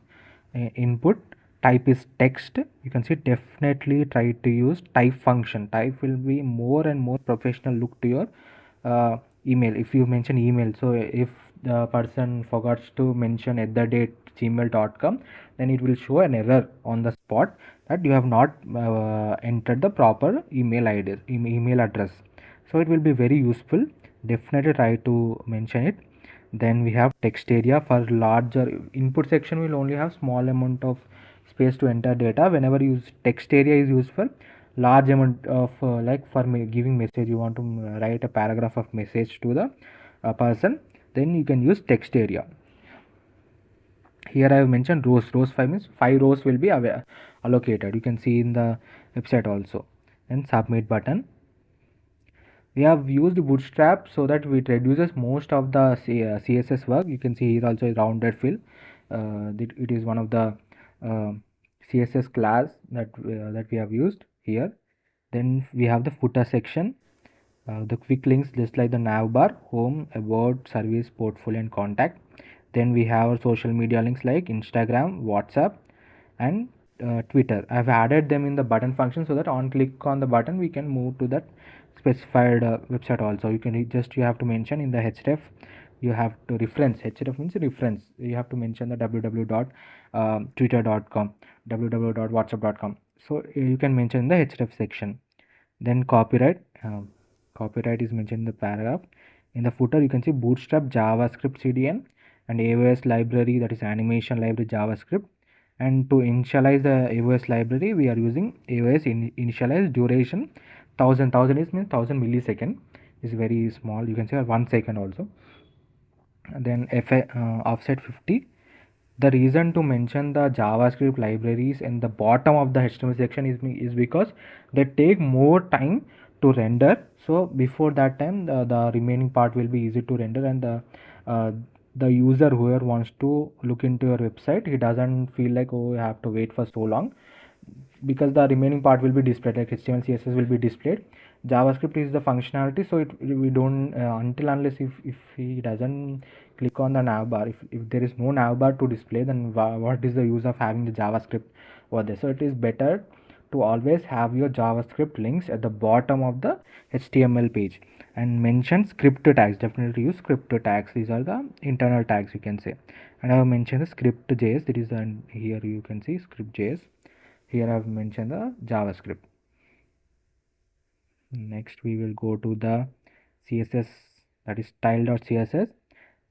A: Input type is text. You can see definitely try to use type function. Type will be more and more professional look to your email. If you mention email, so if the person forgets to mention at the date gmail.com, then it will show an error on the spot that you have not entered the proper email id, email address. So it will be very useful. Definitely try to mention it. Then we have text area. For larger input section will only have small amount of space to enter data. Whenever use text area is useful, large amount of like for giving message, you want to write a paragraph of message to the person, then you can use text area. Here I have mentioned rows 5 means 5 rows will be allocated. You can see in the website also. Then submit button. We have used bootstrap so that it reduces most of the css work. You can see here also a rounded fill. It is one of the uh, css class that we have used here. Then we have the footer section. The quick links just like the nav bar, home, about, service, portfolio and contact. Then we have our social media links like Instagram, WhatsApp and Twitter. I've added them in the button function so that on click on the button we can move to that specified website also. You can you have to mention in the href, you have to reference. Href means reference. You have to mention the www.twitter.com, www.whatsapp.com. So you can mention in the href section. Then copyright is mentioned in the paragraph. In the footer you can see bootstrap, javascript cdn and aos library, that is animation library javascript. And to initialize the aos library we are using aos initialize duration 1000 is means 1000 millisecond, is very small. You can say 1 second also. And then offset 50. The reason to mention the javascript libraries in the bottom of the html section is because they take more time to render. So before that time the remaining part will be easy to render, and uh, the user whoever wants to look into your website, he doesn't feel like, oh, you have to wait for so long, because the remaining part will be displayed, like html css will be displayed. javascript is the functionality, so we don't until unless if he doesn't click on the nav bar, if there is no nav bar to display, then what is the use of having the javascript over there? So it is better to always have your javascript links at the bottom of the html page. And mention script tags. Definitely use script tags. These are the internal tags, you can say. And I have mentioned the script js. It is here you can see script js. Here I have mentioned the javascript. Next we will go to the css, that is style.css.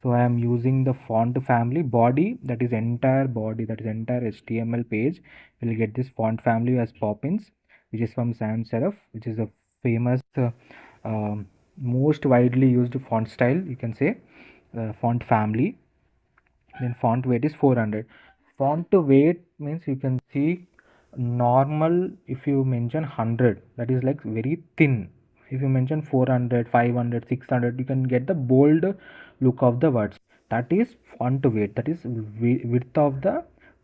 A: So I am using the font family body, that is entire body, that is entire html page will get this font family as poppins, which is from sans serif, which is a famous most widely used font style, you can say, font family. Then font weight is 400. Font weight means you can see normal, if you mention 100, that is like very thin. If you mention 400, 500, 600, you can get the bold look of the words. That is font weight, that is width of the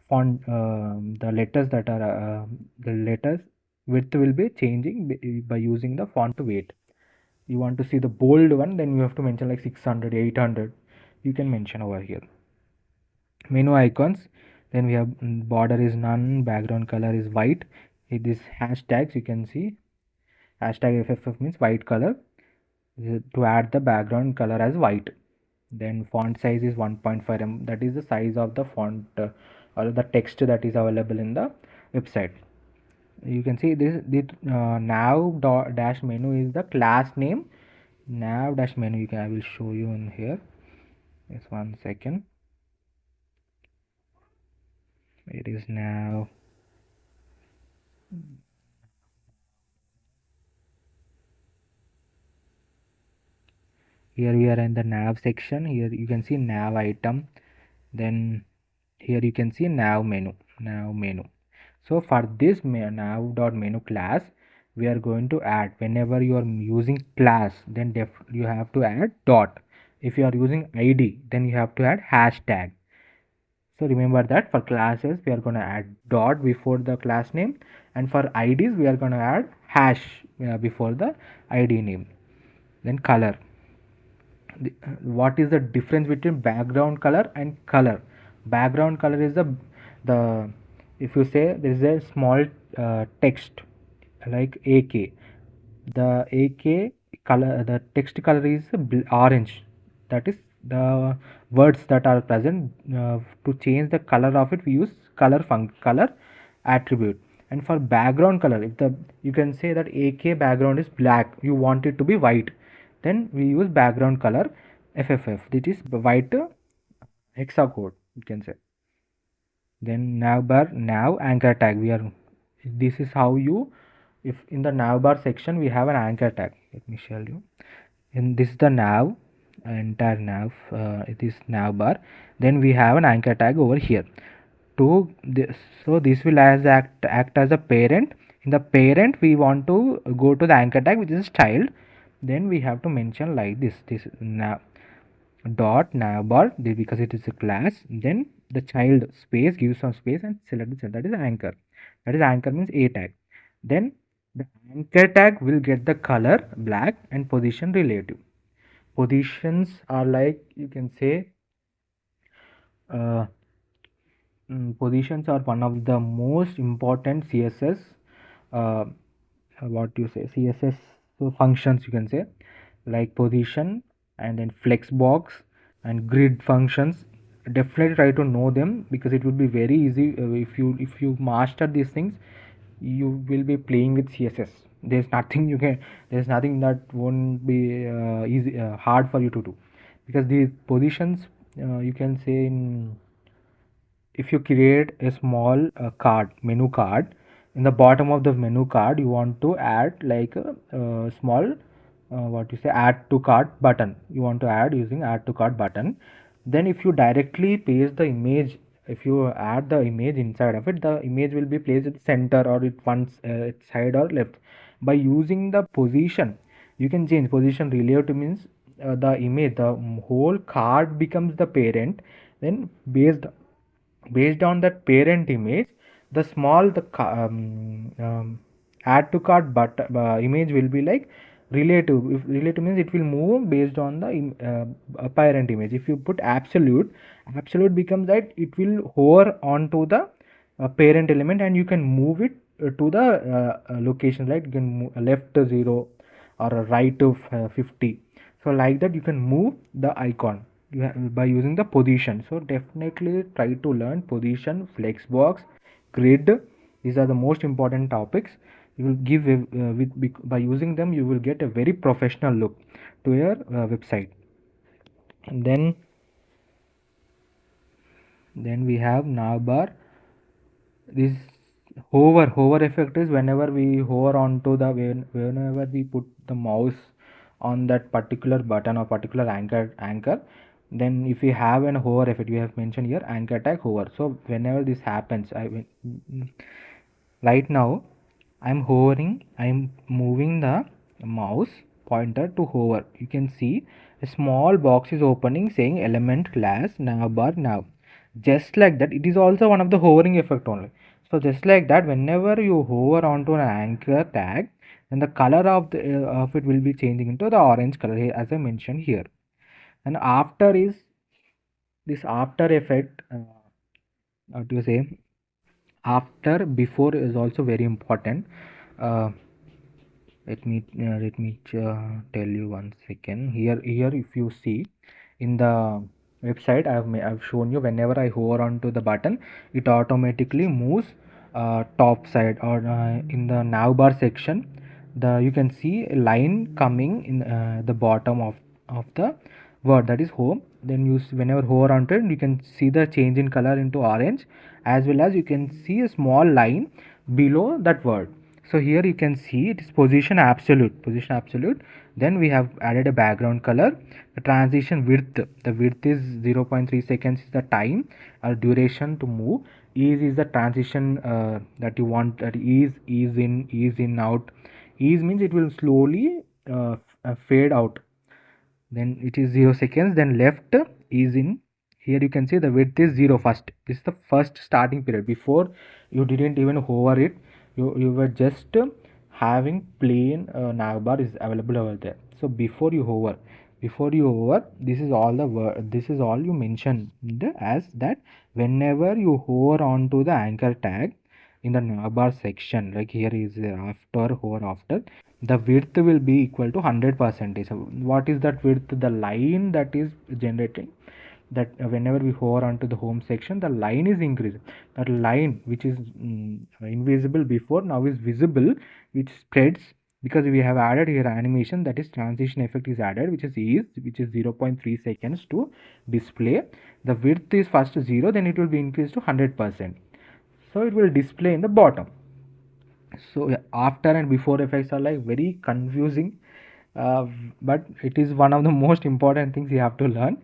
A: font, the letters that are the letters width will be changing by using the font weight. You want to see the bold one, then you have to mention like 600, 800, you can mention over here. Menu icons, then we have border is none, background color is white. It is hashtags, you can see hashtag FFF means white color, to add the background color as white. Then font size is 1.5 mm, that is the size of the font or the text that is available in the website. You can see this nav dash menu is the class name. Nav dash menu, I will show you in here. Just 1 second. It is now. Here we are in the nav section. Here you can see nav item. Then here you can see nav menu. So for this nav.menu class, we are going to add, whenever you are using class, then you have to add dot. If you are using id, then you have to add hashtag. So remember that for classes we are going to add dot before the class name, and for IDs we are going to add hash before the ID name. Then color. What is the difference between background color and color? Background color is the if you say there is a small text like AK, the AK color, the text color is orange. That is the words that are present. To change the color of it we use color attribute. And for background color, if the you can say that AK background is black, you want it to be white, then we use background color FFF, this is white hexacode, you can say. Then navbar, nav anchor tag, we are this is how you, if in the navbar section we have an anchor tag, let me show you. And this is the nav, entire nav, it is navbar. Then we have an anchor tag over here to this, so this will act as a parent. In the parent we want to go to the anchor tag which is child, then we have to mention like this nav dot navbar because it is a class, then the child space, give some space and select the child, that is anchor. That is anchor means a tag. Then the anchor tag will get the color black and position relative. Positions are like, you can say, uh, positions are one of the most important CSS, uh, what you say, CSS functions, you can say, like position and then flex box and grid functions. Definitely try to know them because it will be very easy. If you master these things, you will be playing with CSS. There's nothing that won't be easy hard for you to do, because these positions, you can say, in if you create a small menu card, in the bottom of the menu card you want to add like a small what you say, add to cart button, you want to add using add to cart button. Then if you directly paste the image, if you add the image inside of it, the image will be placed at the center or at one side or left. By using the position, you can change position relative, means the image, the whole card becomes the parent. Then based on that parent image, the small add to cart but image will be like relative. If relative means it will move based on the parent image. If you put absolute becomes that it will hover onto the parent element and you can move it to the location, right? You can move left to 0 or right to 50. So like that you can move the icon by using the position. So definitely try to learn position, flexbox, grid. These are the most important topics. You will give by using them you will get a very professional look to your website. And then we have navbar. This hover effect is whenever we hover onto the whenever we put the mouse on that particular button or particular anchor, then if we have an hover effect, we have mentioned here anchor tag hover. So whenever this happens, right now I'm hovering, I'm moving the mouse pointer to hover. You can see a small box is opening saying element class navbar nav. Just like that, it is also one of the hovering effect only. So just like that, whenever you hover onto an anchor tag, then the color of it will be changing into the orange color here, as I mentioned here. And after is this after effect, what do you say? After before is also very important. Uh, let me tell you one second. Here if you see in the website, I've shown you whenever I hover onto the button, it automatically moves top side or in the navbar section. You can see a line coming in the bottom of the word, that is home. Then whenever hover onto it, you can see the change in color into orange, as well as you can see a small line below that word. So here you can see it is position absolute. Then we have added a background color. The transition width, the width is 0.3 seconds is the time or duration to move. Ease is the transition that you want, that ease in, out. Ease means it will slowly fade out. Then it is 0 seconds. Then left is in, here you can see the width is 0 first. This is the first starting period. Before you didn't even hover it, you were just having plain navbar is available over there. So before you hover, this is all the this is all you mentioned as that whenever you hover onto the anchor tag in the navbar section, like here is after hover after, the width will be equal to 100%. So what is that width? The line that is generating, that whenever we hover onto the home section, the line is increased. That line which is invisible before now is visible, which spreads because we have added here animation, that is transition effect is added, which is 0.3 seconds to display. The width is first 0, then it will be increased to 100%. So it will display in the bottom. So yeah, after and before effects are like very confusing, uh, but it is one of the most important things you have to learn.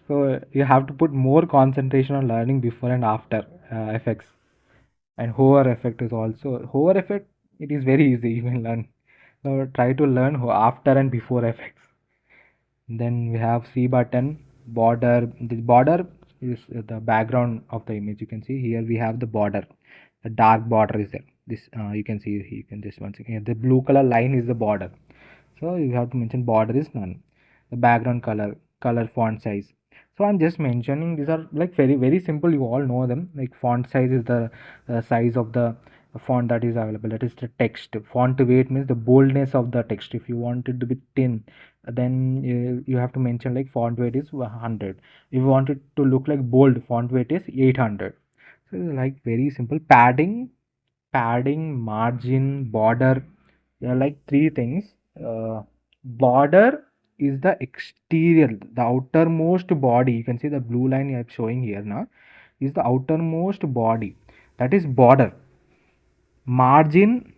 A: So you have to put more concentration on learning before and after effects. And hover effect is also hover effect, it is very easy, you can learn. So try to learn after and before effects. Then we have C button, border. The border is the background of the image. You can see here we have the border. The dark border is there. This you can see, you can just once again, the blue color line is the border. So you have to mention border is none. The background color font size. So I'm just mentioning these are like very simple. You all know them. Like font size is the size of the font that is available. That is the text. Font weight means the boldness of the text. If you want it to be thin, then you have to mention like font weight is 100. If you want it to look like bold, font weight is 800. So it's like very simple. Padding, margin, border. There are like three things. Border is the exterior, the outermost body. You can see the blue line I am showing here now is the outermost body. That is border. Margin,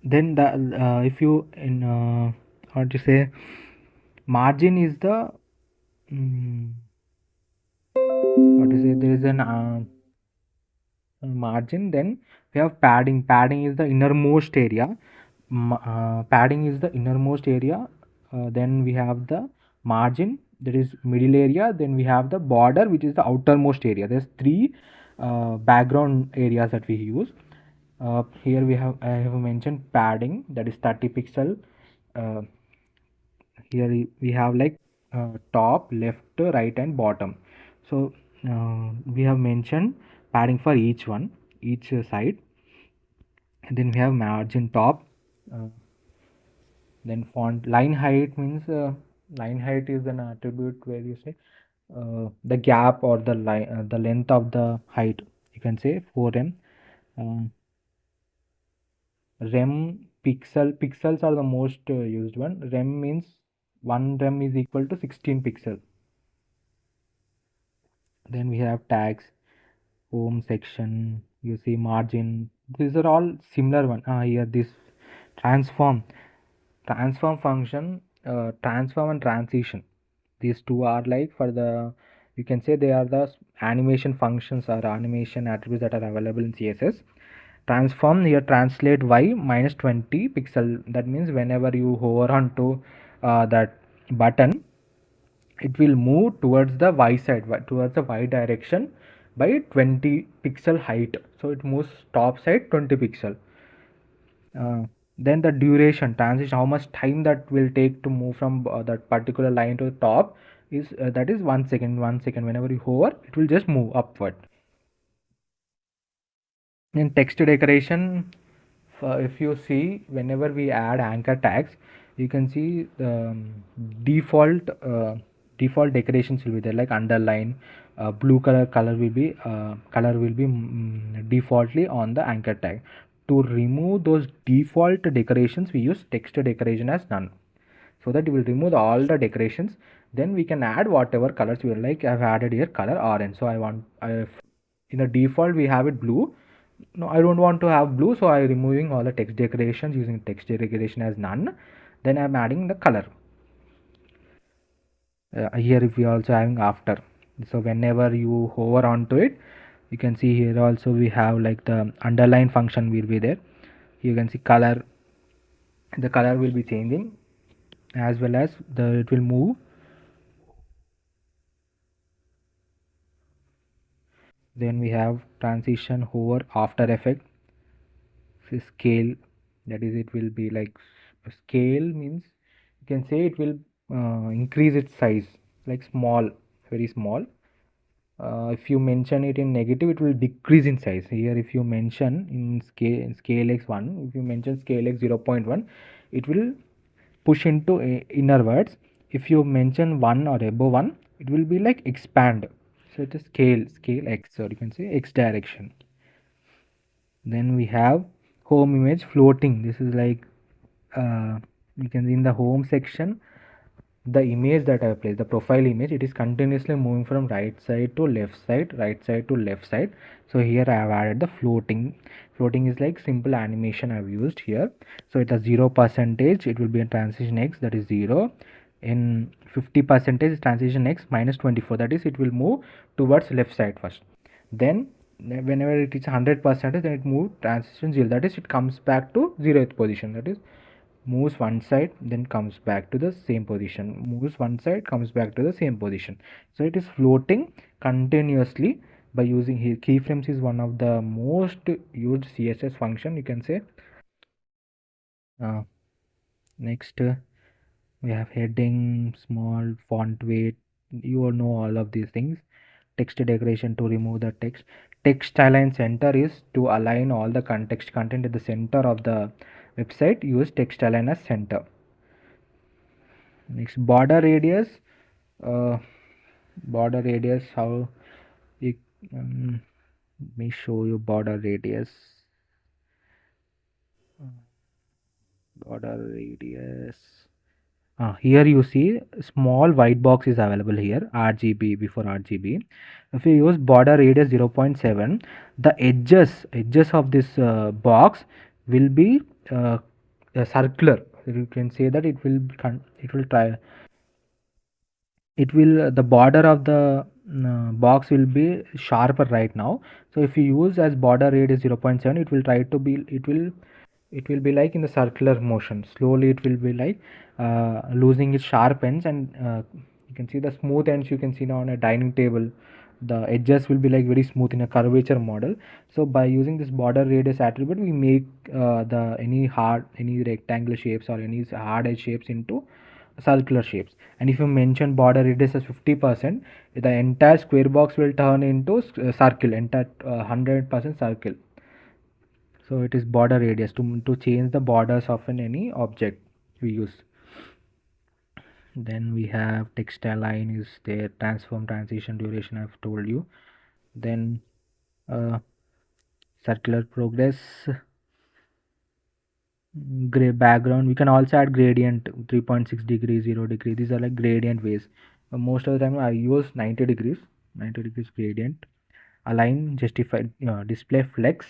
A: then the if you in how to say, margin is the what to say, there is an margin. Then we have padding is the innermost area. Padding is the innermost area. Then we have the margin, that is middle area. Then we have the border, which is the outermost area. There's three background areas that we use. Here I have mentioned padding, that is 30 pixel. uh, Here we have like top, left, right and bottom. So we have mentioned padding for each one, each side. And then we have margin top. uh, then font line height means line height is an attribute where you say the gap or the line, the length of the height, you can say 4m. uh, Pixels are the most used one. Rem means 1 rem is equal to 16 pixel. Then we have tags, home section, you see margin. These are all similar one. Here this transform, function, transform and transition. These two are like for the, you can say they are the animation functions or animation attributes that are available in CSS. Transform, here translate y minus 20 pixel. That means whenever you hover onto that button, it will move towards the y side, towards the y direction by 20 pixel height. So it moves top side 20 pixel. Then the duration, transition, how much time that will take to move from that particular line to the top is that is 1 second. 1 second, whenever you hover it will just move upward. In text decoration, if you see, whenever we add anchor tags, you can see the default decorations will be there, like underline, blue color will be defaultly on the anchor tag. To remove those default decorations, we use text decoration as none, so that we will remove all the decorations. Then we can add whatever colors we like. I've added here color orange, so in the default we have it blue. No, I don't want to have blue, so I'm removing all the text decorations, using text decoration as none. Then I'm adding the color. Here if we also having after, so whenever you hover onto it, you can see here also we have like the underline function will be there. You can see color, the color will be changing, as well as it will move Then we have transition hover after effect. Scale, that is, it will be like scale means you can say it will increase its size, like small, very small. If you mention it in negative, it will decrease in size. Here if you mention in scale x1, if you mention scale x 0.1, it will push into innerwards. If you mention 1 or above 1, it will be like expand. So it is scale x, or you can say x direction. Then we have home image floating. This is like you can see in the home section, the image that I have placed, the profile image, it is continuously moving from right side to left side, right side to left side. So here I have added the floating. Floating is like simple animation I have used here. So it has 0 percentage, it will be in transition x, that is 0. In 50 percentage transition x minus 24, that is, it will move towards left side first. Then whenever it is 100%, then it moves transition 0, that is, it comes back to 0th position, that is, moves one side then comes back to the same position, moves one side comes back to the same position. So it is floating continuously by using here. Keyframes is one of the most used CSS function, you can say. Next we have heading, small font weight, you all know all of these things. Text decoration to remove the text. Text align center is to align all the content at the center of the website. Use text align as center. Next, border radius. uh, Border radius, how you let me show you border radius. Border radius, here you see small white box is available here, RGB, before RGB. If you use border radius 0.7, the edges of this box will be circular. You can say that it will try, it will the border of the box will be sharper right now. So if you use as border radius 0.7, it will try to be, it will be like in the circular motion. Slowly it will be like losing its sharp ends, and you can see the smooth ends. You can see now on a dining table, the edges will be like very smooth in a curvature model. So by using this border radius attribute, we make the any rectangular shapes or any hard edge shapes into circular shapes. And if you mention border radius as 50%, the entire square box will turn into circle, entire 100% circle. So it is border radius to change the borders of any object we use. Then we have text align is there, transform, transition, duration I've told you. Then uh, circular progress, gray background, we can also add gradient, 3.6 degrees, 0 degree, these are like gradient ways. Most of the time I use 90 degrees, 90 degrees gradient. Align, justify, display flex.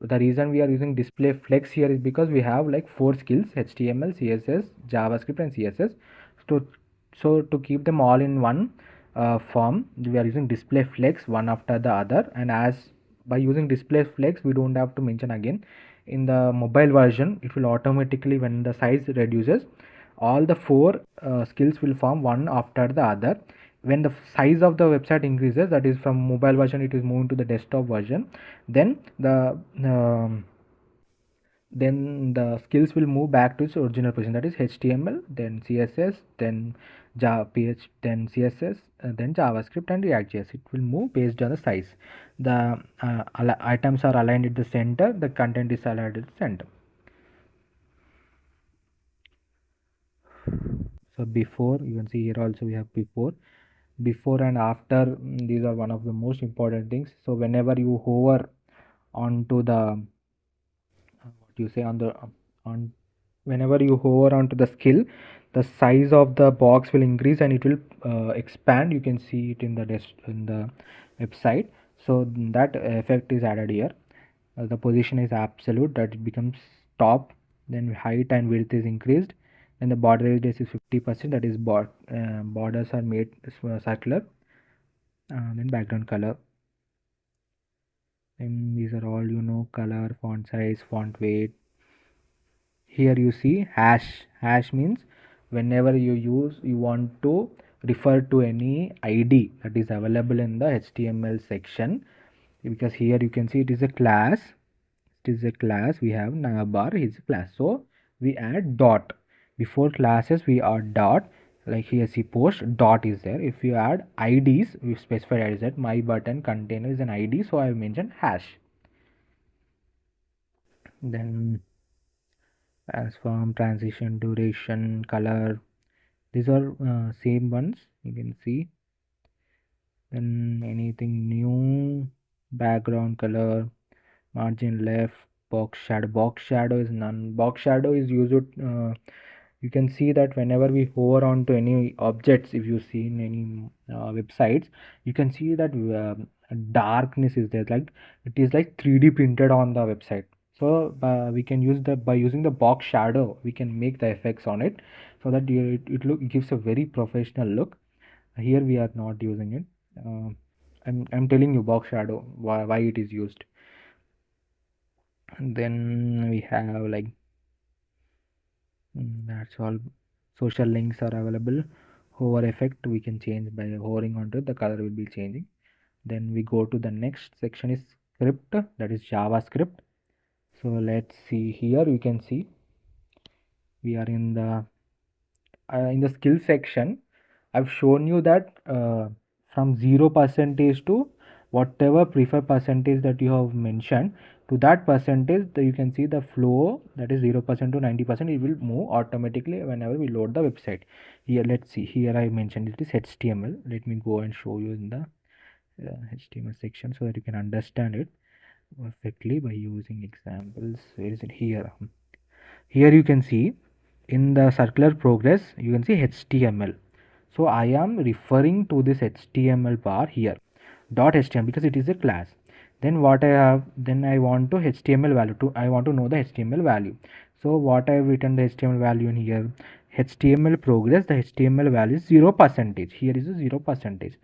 A: The reason we are using display flex here is because we have like 4 skills: HTML, CSS, JavaScript, and CSS. So to keep them all in one form, we are using display flex one after the other. And as by using display flex, we don't have to mention again. In the mobile version, it will automatically, when the size reduces, all the 4 skills will form one after the other. When the size of the website increases, that is, from mobile version it is moving to the desktop version, then um, the skills will move back to its original position, that is HTML, then CSS, then PH, then CSS, then JavaScript and React.js. It will move based on the size. The items are aligned at the center, the content is aligned at the center. So before, you can see here also we have before and after. These are one of the most important things. So whenever you hover onto the what you say on the on whenever you hover onto the skill, the size of the box will increase and it will expand. You can see it in the website. So that effect is added here. The position is absolute, that it becomes top. Then height and width is increased, and the border radius is 50%, that is borders are made circular. Then background color, and these are all, color, font size, font weight. Here you see hash means whenever you want to refer to any ID that is available in the HTML section, because here you can see it is a class. It is a class. We have navbar is a class, so we add dot before classes. We add dot, like here see post dot is there. If you add IDs, we specify IDs that my button container is an ID, so I have mentioned hash. Then transform, transition, duration, color, these are same ones you can see. Then anything new, background color, margin left, box shadow is none. Box shadow is used you can see that whenever we hover onto any objects, if you see in any websites, you can see that darkness is there, like it is like 3D printed on the website. So we can use the, by using the box shadow, we can make the effects on it, so that it gives a very professional look. Here we are not using it. I'm telling you box shadow why it is used. And then we have like that's all. Social links are available. Hover effect we can change by hovering onto it, the color will be changing. Then we go to the next section is script, that is JavaScript. So let's see, here you can see we are in the skill section. I've shown you that from 0% to whatever preferred percentage that you have mentioned, to that percentage you can see the flow, that is 0% to 90%, it will move automatically whenever we load the website. Here let's see, here I mentioned it is HTML. Let me go and show you in the HTML section so that you can understand it perfectly by using examples. Where is it? Here you can see in the circular progress you can see HTML. So I am referring to this HTML bar here, dot HTML, because it is a class. Then what I have, then I want to HTML value to, I want to know the HTML value. So what I have written the HTML value in here, HTML progress, the HTML value is 0%. Here is a 0%.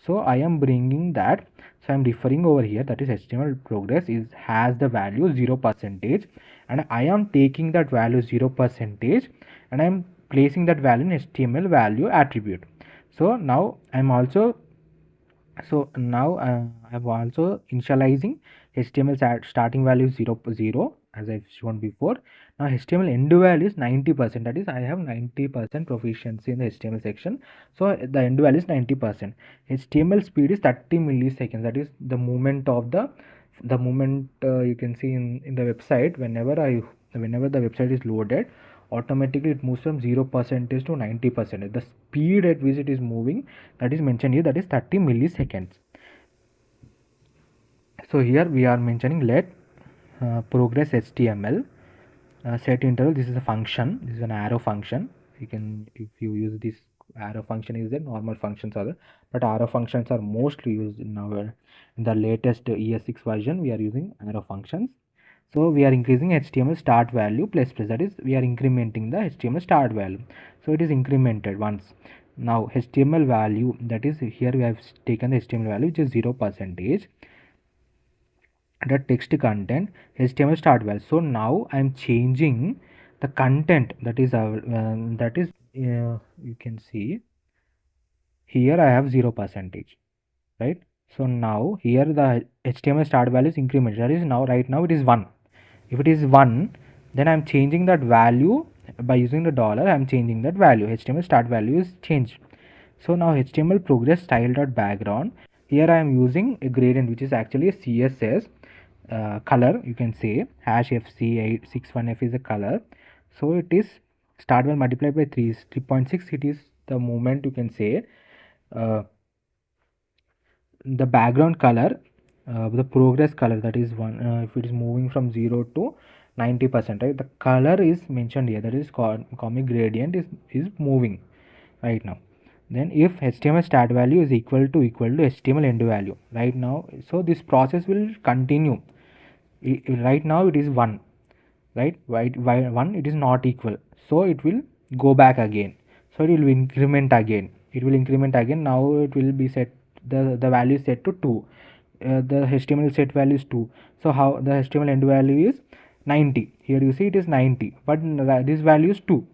A: So I am bringing that. So I am referring over here, that is HTML progress is has the value 0%, and I am taking that value 0% and I am placing that value in HTML value attribute. So now I'm also I'm also initializing HTML starting value 0 as I've shown before. Now HTML end value is 90%, that is I have 90% proficiency in the HTML section, so the end value is 90%. HTML speed is 30 milliseconds, that is the movement of the moment you can see in the website. Whenever the website is loaded, automatically it moves from 0% to 90%. The speed at which it is moving, that is mentioned here, that is 30 milliseconds. So here we are mentioning let progress HTML set interval. This is a function, this is an arrow function. You can, if you use this arrow function, is there normal functions are there, but arrow functions are mostly used in the latest ES6 version. We are using arrow functions. So we are increasing HTML start value plus plus, that is we are incrementing the HTML start value. So it is incremented once. Now HTML value, that is here we have taken the HTML value which is 0%, the text content HTML start value. So now I am changing the content, that is you can see here I have 0%, right? So now here the HTML start value is incremented, that is now right now it is 1. If it is 1, then I'm changing that value by using the dollar. I'm changing that value. HTML start value is changed. So now HTML progress style dot background. Here I am using a gradient which is actually a CSS color. You can say hash FC861F is a color. So it is start value multiplied by 3.6. It is the moment you can say the background color, the progress color, that is one. If it is moving from 0 to 90%, right, the color is mentioned here, that is comic gradient is moving right now. Then if HTML start value is equal to HTML end value right now, so this process will continue. Right now it is 1, right? Why 1? It is not equal, so it will go back again, so it will increment again, now it will be set, the value is set to 2. The HTML set value is 2, so how the HTML end value is 90. Here you see it is 90, but this value is 2.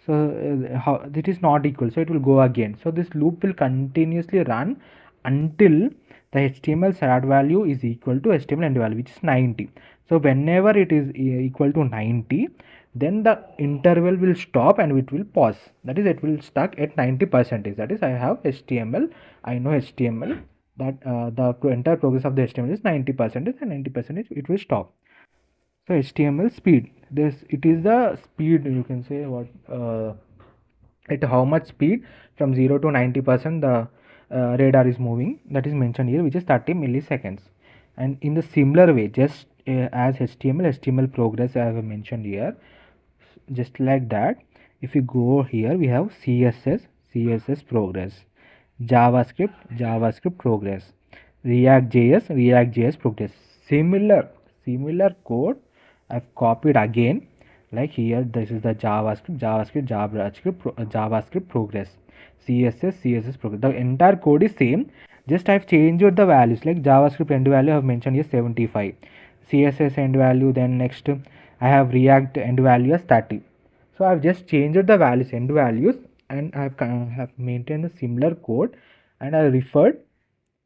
A: So how it is not equal, so it will go again. So this loop will continuously run until the HTML start value is equal to HTML end value, which is 90. So whenever it is equal to 90, then the interval will stop and it will pause. That is, it will stuck at 90%. That is, I have HTML, I know HTML, that the entire progress of the HTML is 90%, and 90% it will stop. So HTML speed, this it is the speed, you can say what at how much speed from 0 to 90% the radar is moving, that is mentioned here, which is 30 milliseconds. And in the similar way, just as HTML progress I have mentioned here, just like that, if you go here, we have CSS progress, JavaScript progress, React JS progress. Similar code I've copied again. Like here, this is the JavaScript progress, CSS progress. The entire code is same. Just I've changed the values. Like JavaScript end value I've mentioned here 75, CSS end value. Then next I have React end value as 30. So I've just changed the values, end values, and have maintained a similar code, and I referred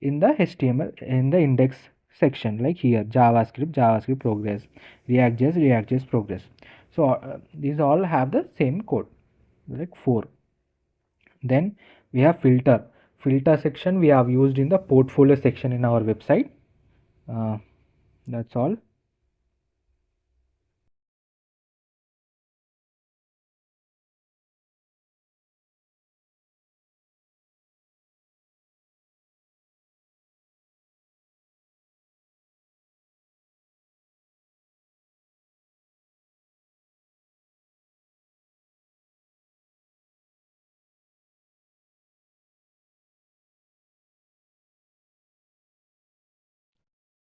A: in the HTML in the index section, like here JavaScript progress, React.js progress. So these all have the same code, like 4. Then we have filter section we have used in the portfolio section in our website. uh, that's all.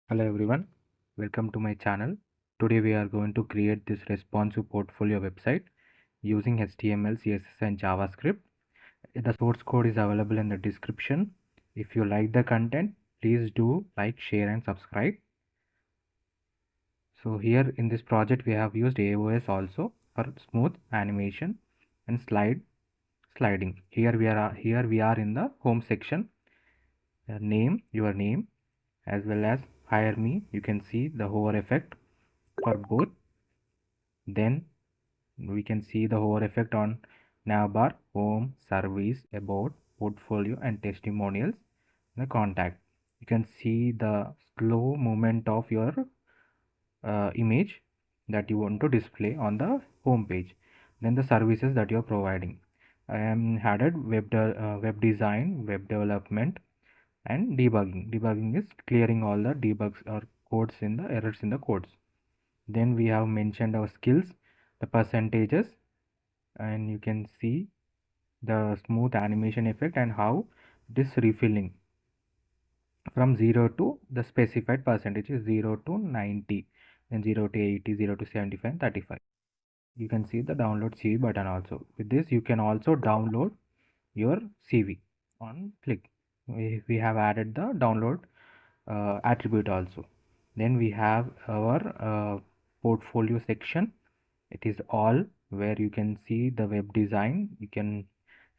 A: Hello everyone, welcome to my channel. Today we are going to create this responsive portfolio website using HTML, CSS and JavaScript. The source code is available in the description. If you like the content, please do like, share and subscribe. So here in this project we have used AOS also for smooth animation and sliding. Here we are in the home section. Your name, as well as hire me. You can see the hover effect for both. Then we can see the hover effect on navbar, home, service, about, portfolio and testimonials, the contact. You can see the slow movement of your image that you want to display on the home page. Then the services that you are providing. I am added web design, web development and debugging. Debugging is clearing all the debugs or codes in the errors in the codes. Then we have mentioned our skills, the percentages, and you can see the smooth animation effect and how this refilling from 0 to the specified percentage is 0 to 90, then 0 to 80, 0 to 75 and 35. You can see the download CV button also. With this you can also download your CV on click. We have added the download attribute also. Then we have our portfolio section. It is all where you can see the web design. You can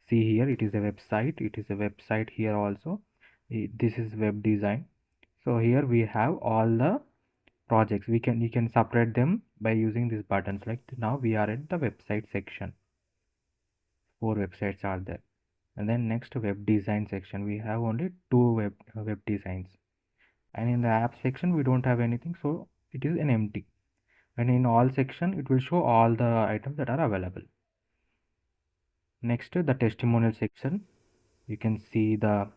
A: see here it is a website. It is a website here also. This is web design. So here we have all the projects. You can separate them by using these buttons. Like now we are at the website section. 4 websites are there. And then next, web design section, we have only 2 web designs. And in the app section we don't have anything, so it is an empty. And in all section it will show all the items that are available. Next, the testimonial section, you can see the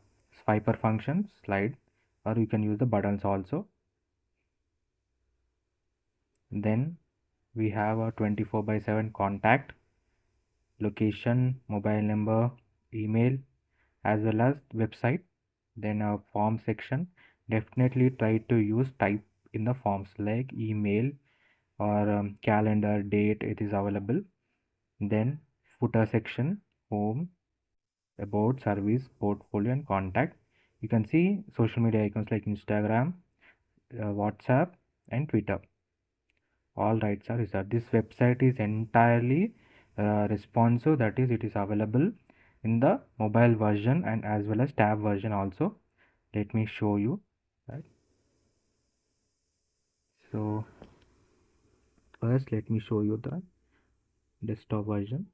A: swiper function, slide, or you can use the buttons also. Then we have a 24/7 contact, location, mobile number, email, as well as website. Then a form section, definitely try to use type in the forms like email or calendar, date, it is available. Then footer section, home, about, service, portfolio and contact. You can see social media icons like Instagram, WhatsApp and Twitter. All rights are reserved. This website is entirely responsive, that is it is available in the mobile version and as well as tab version also. Let me show you, right? So first let me show you the desktop version.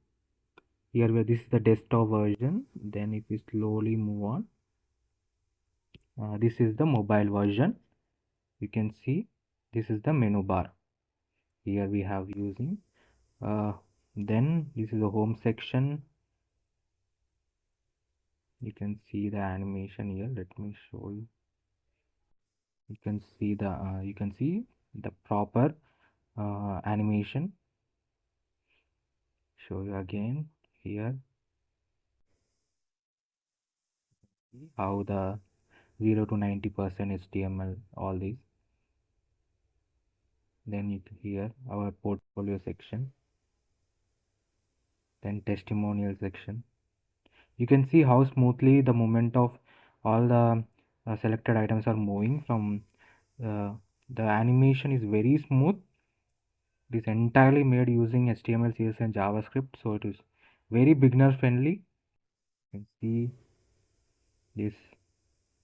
A: Here where this is the desktop version, then if we slowly move on, this is the mobile version. You can see this is the menu bar. Here we have using then this is the home section. You can see the animation here. Let me show you. You can see the proper animation. Show you again here. See how the 0 to 90% HTML, all these. Then here our portfolio section, then testimonial section. You can see how smoothly the movement of all the selected items are moving from the animation is very smooth. It is entirely made using HTML, CSS and JavaScript, so it is very beginner friendly. You can see this.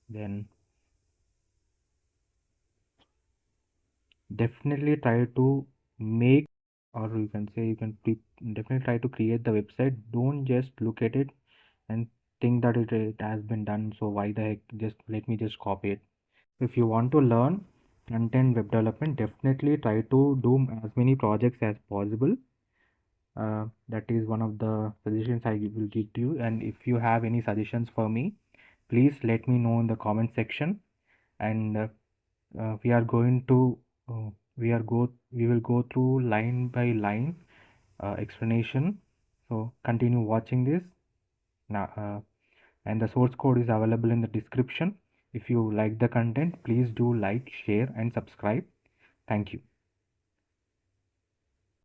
A: Then definitely try to make, or you can say definitely try to create the website. Don't just look at it and think that it has been done, so why the heck, just let me just copy it. If you want to learn front-end web development, definitely try to do as many projects as possible. That is one of the suggestions I will give to you. And if you have any suggestions for me, please let me know in the comment section. And we are going to we will go through line by line explanation. So continue watching this now. And the source code is available in the description. If you like the content, please do like, share and subscribe. Thank you.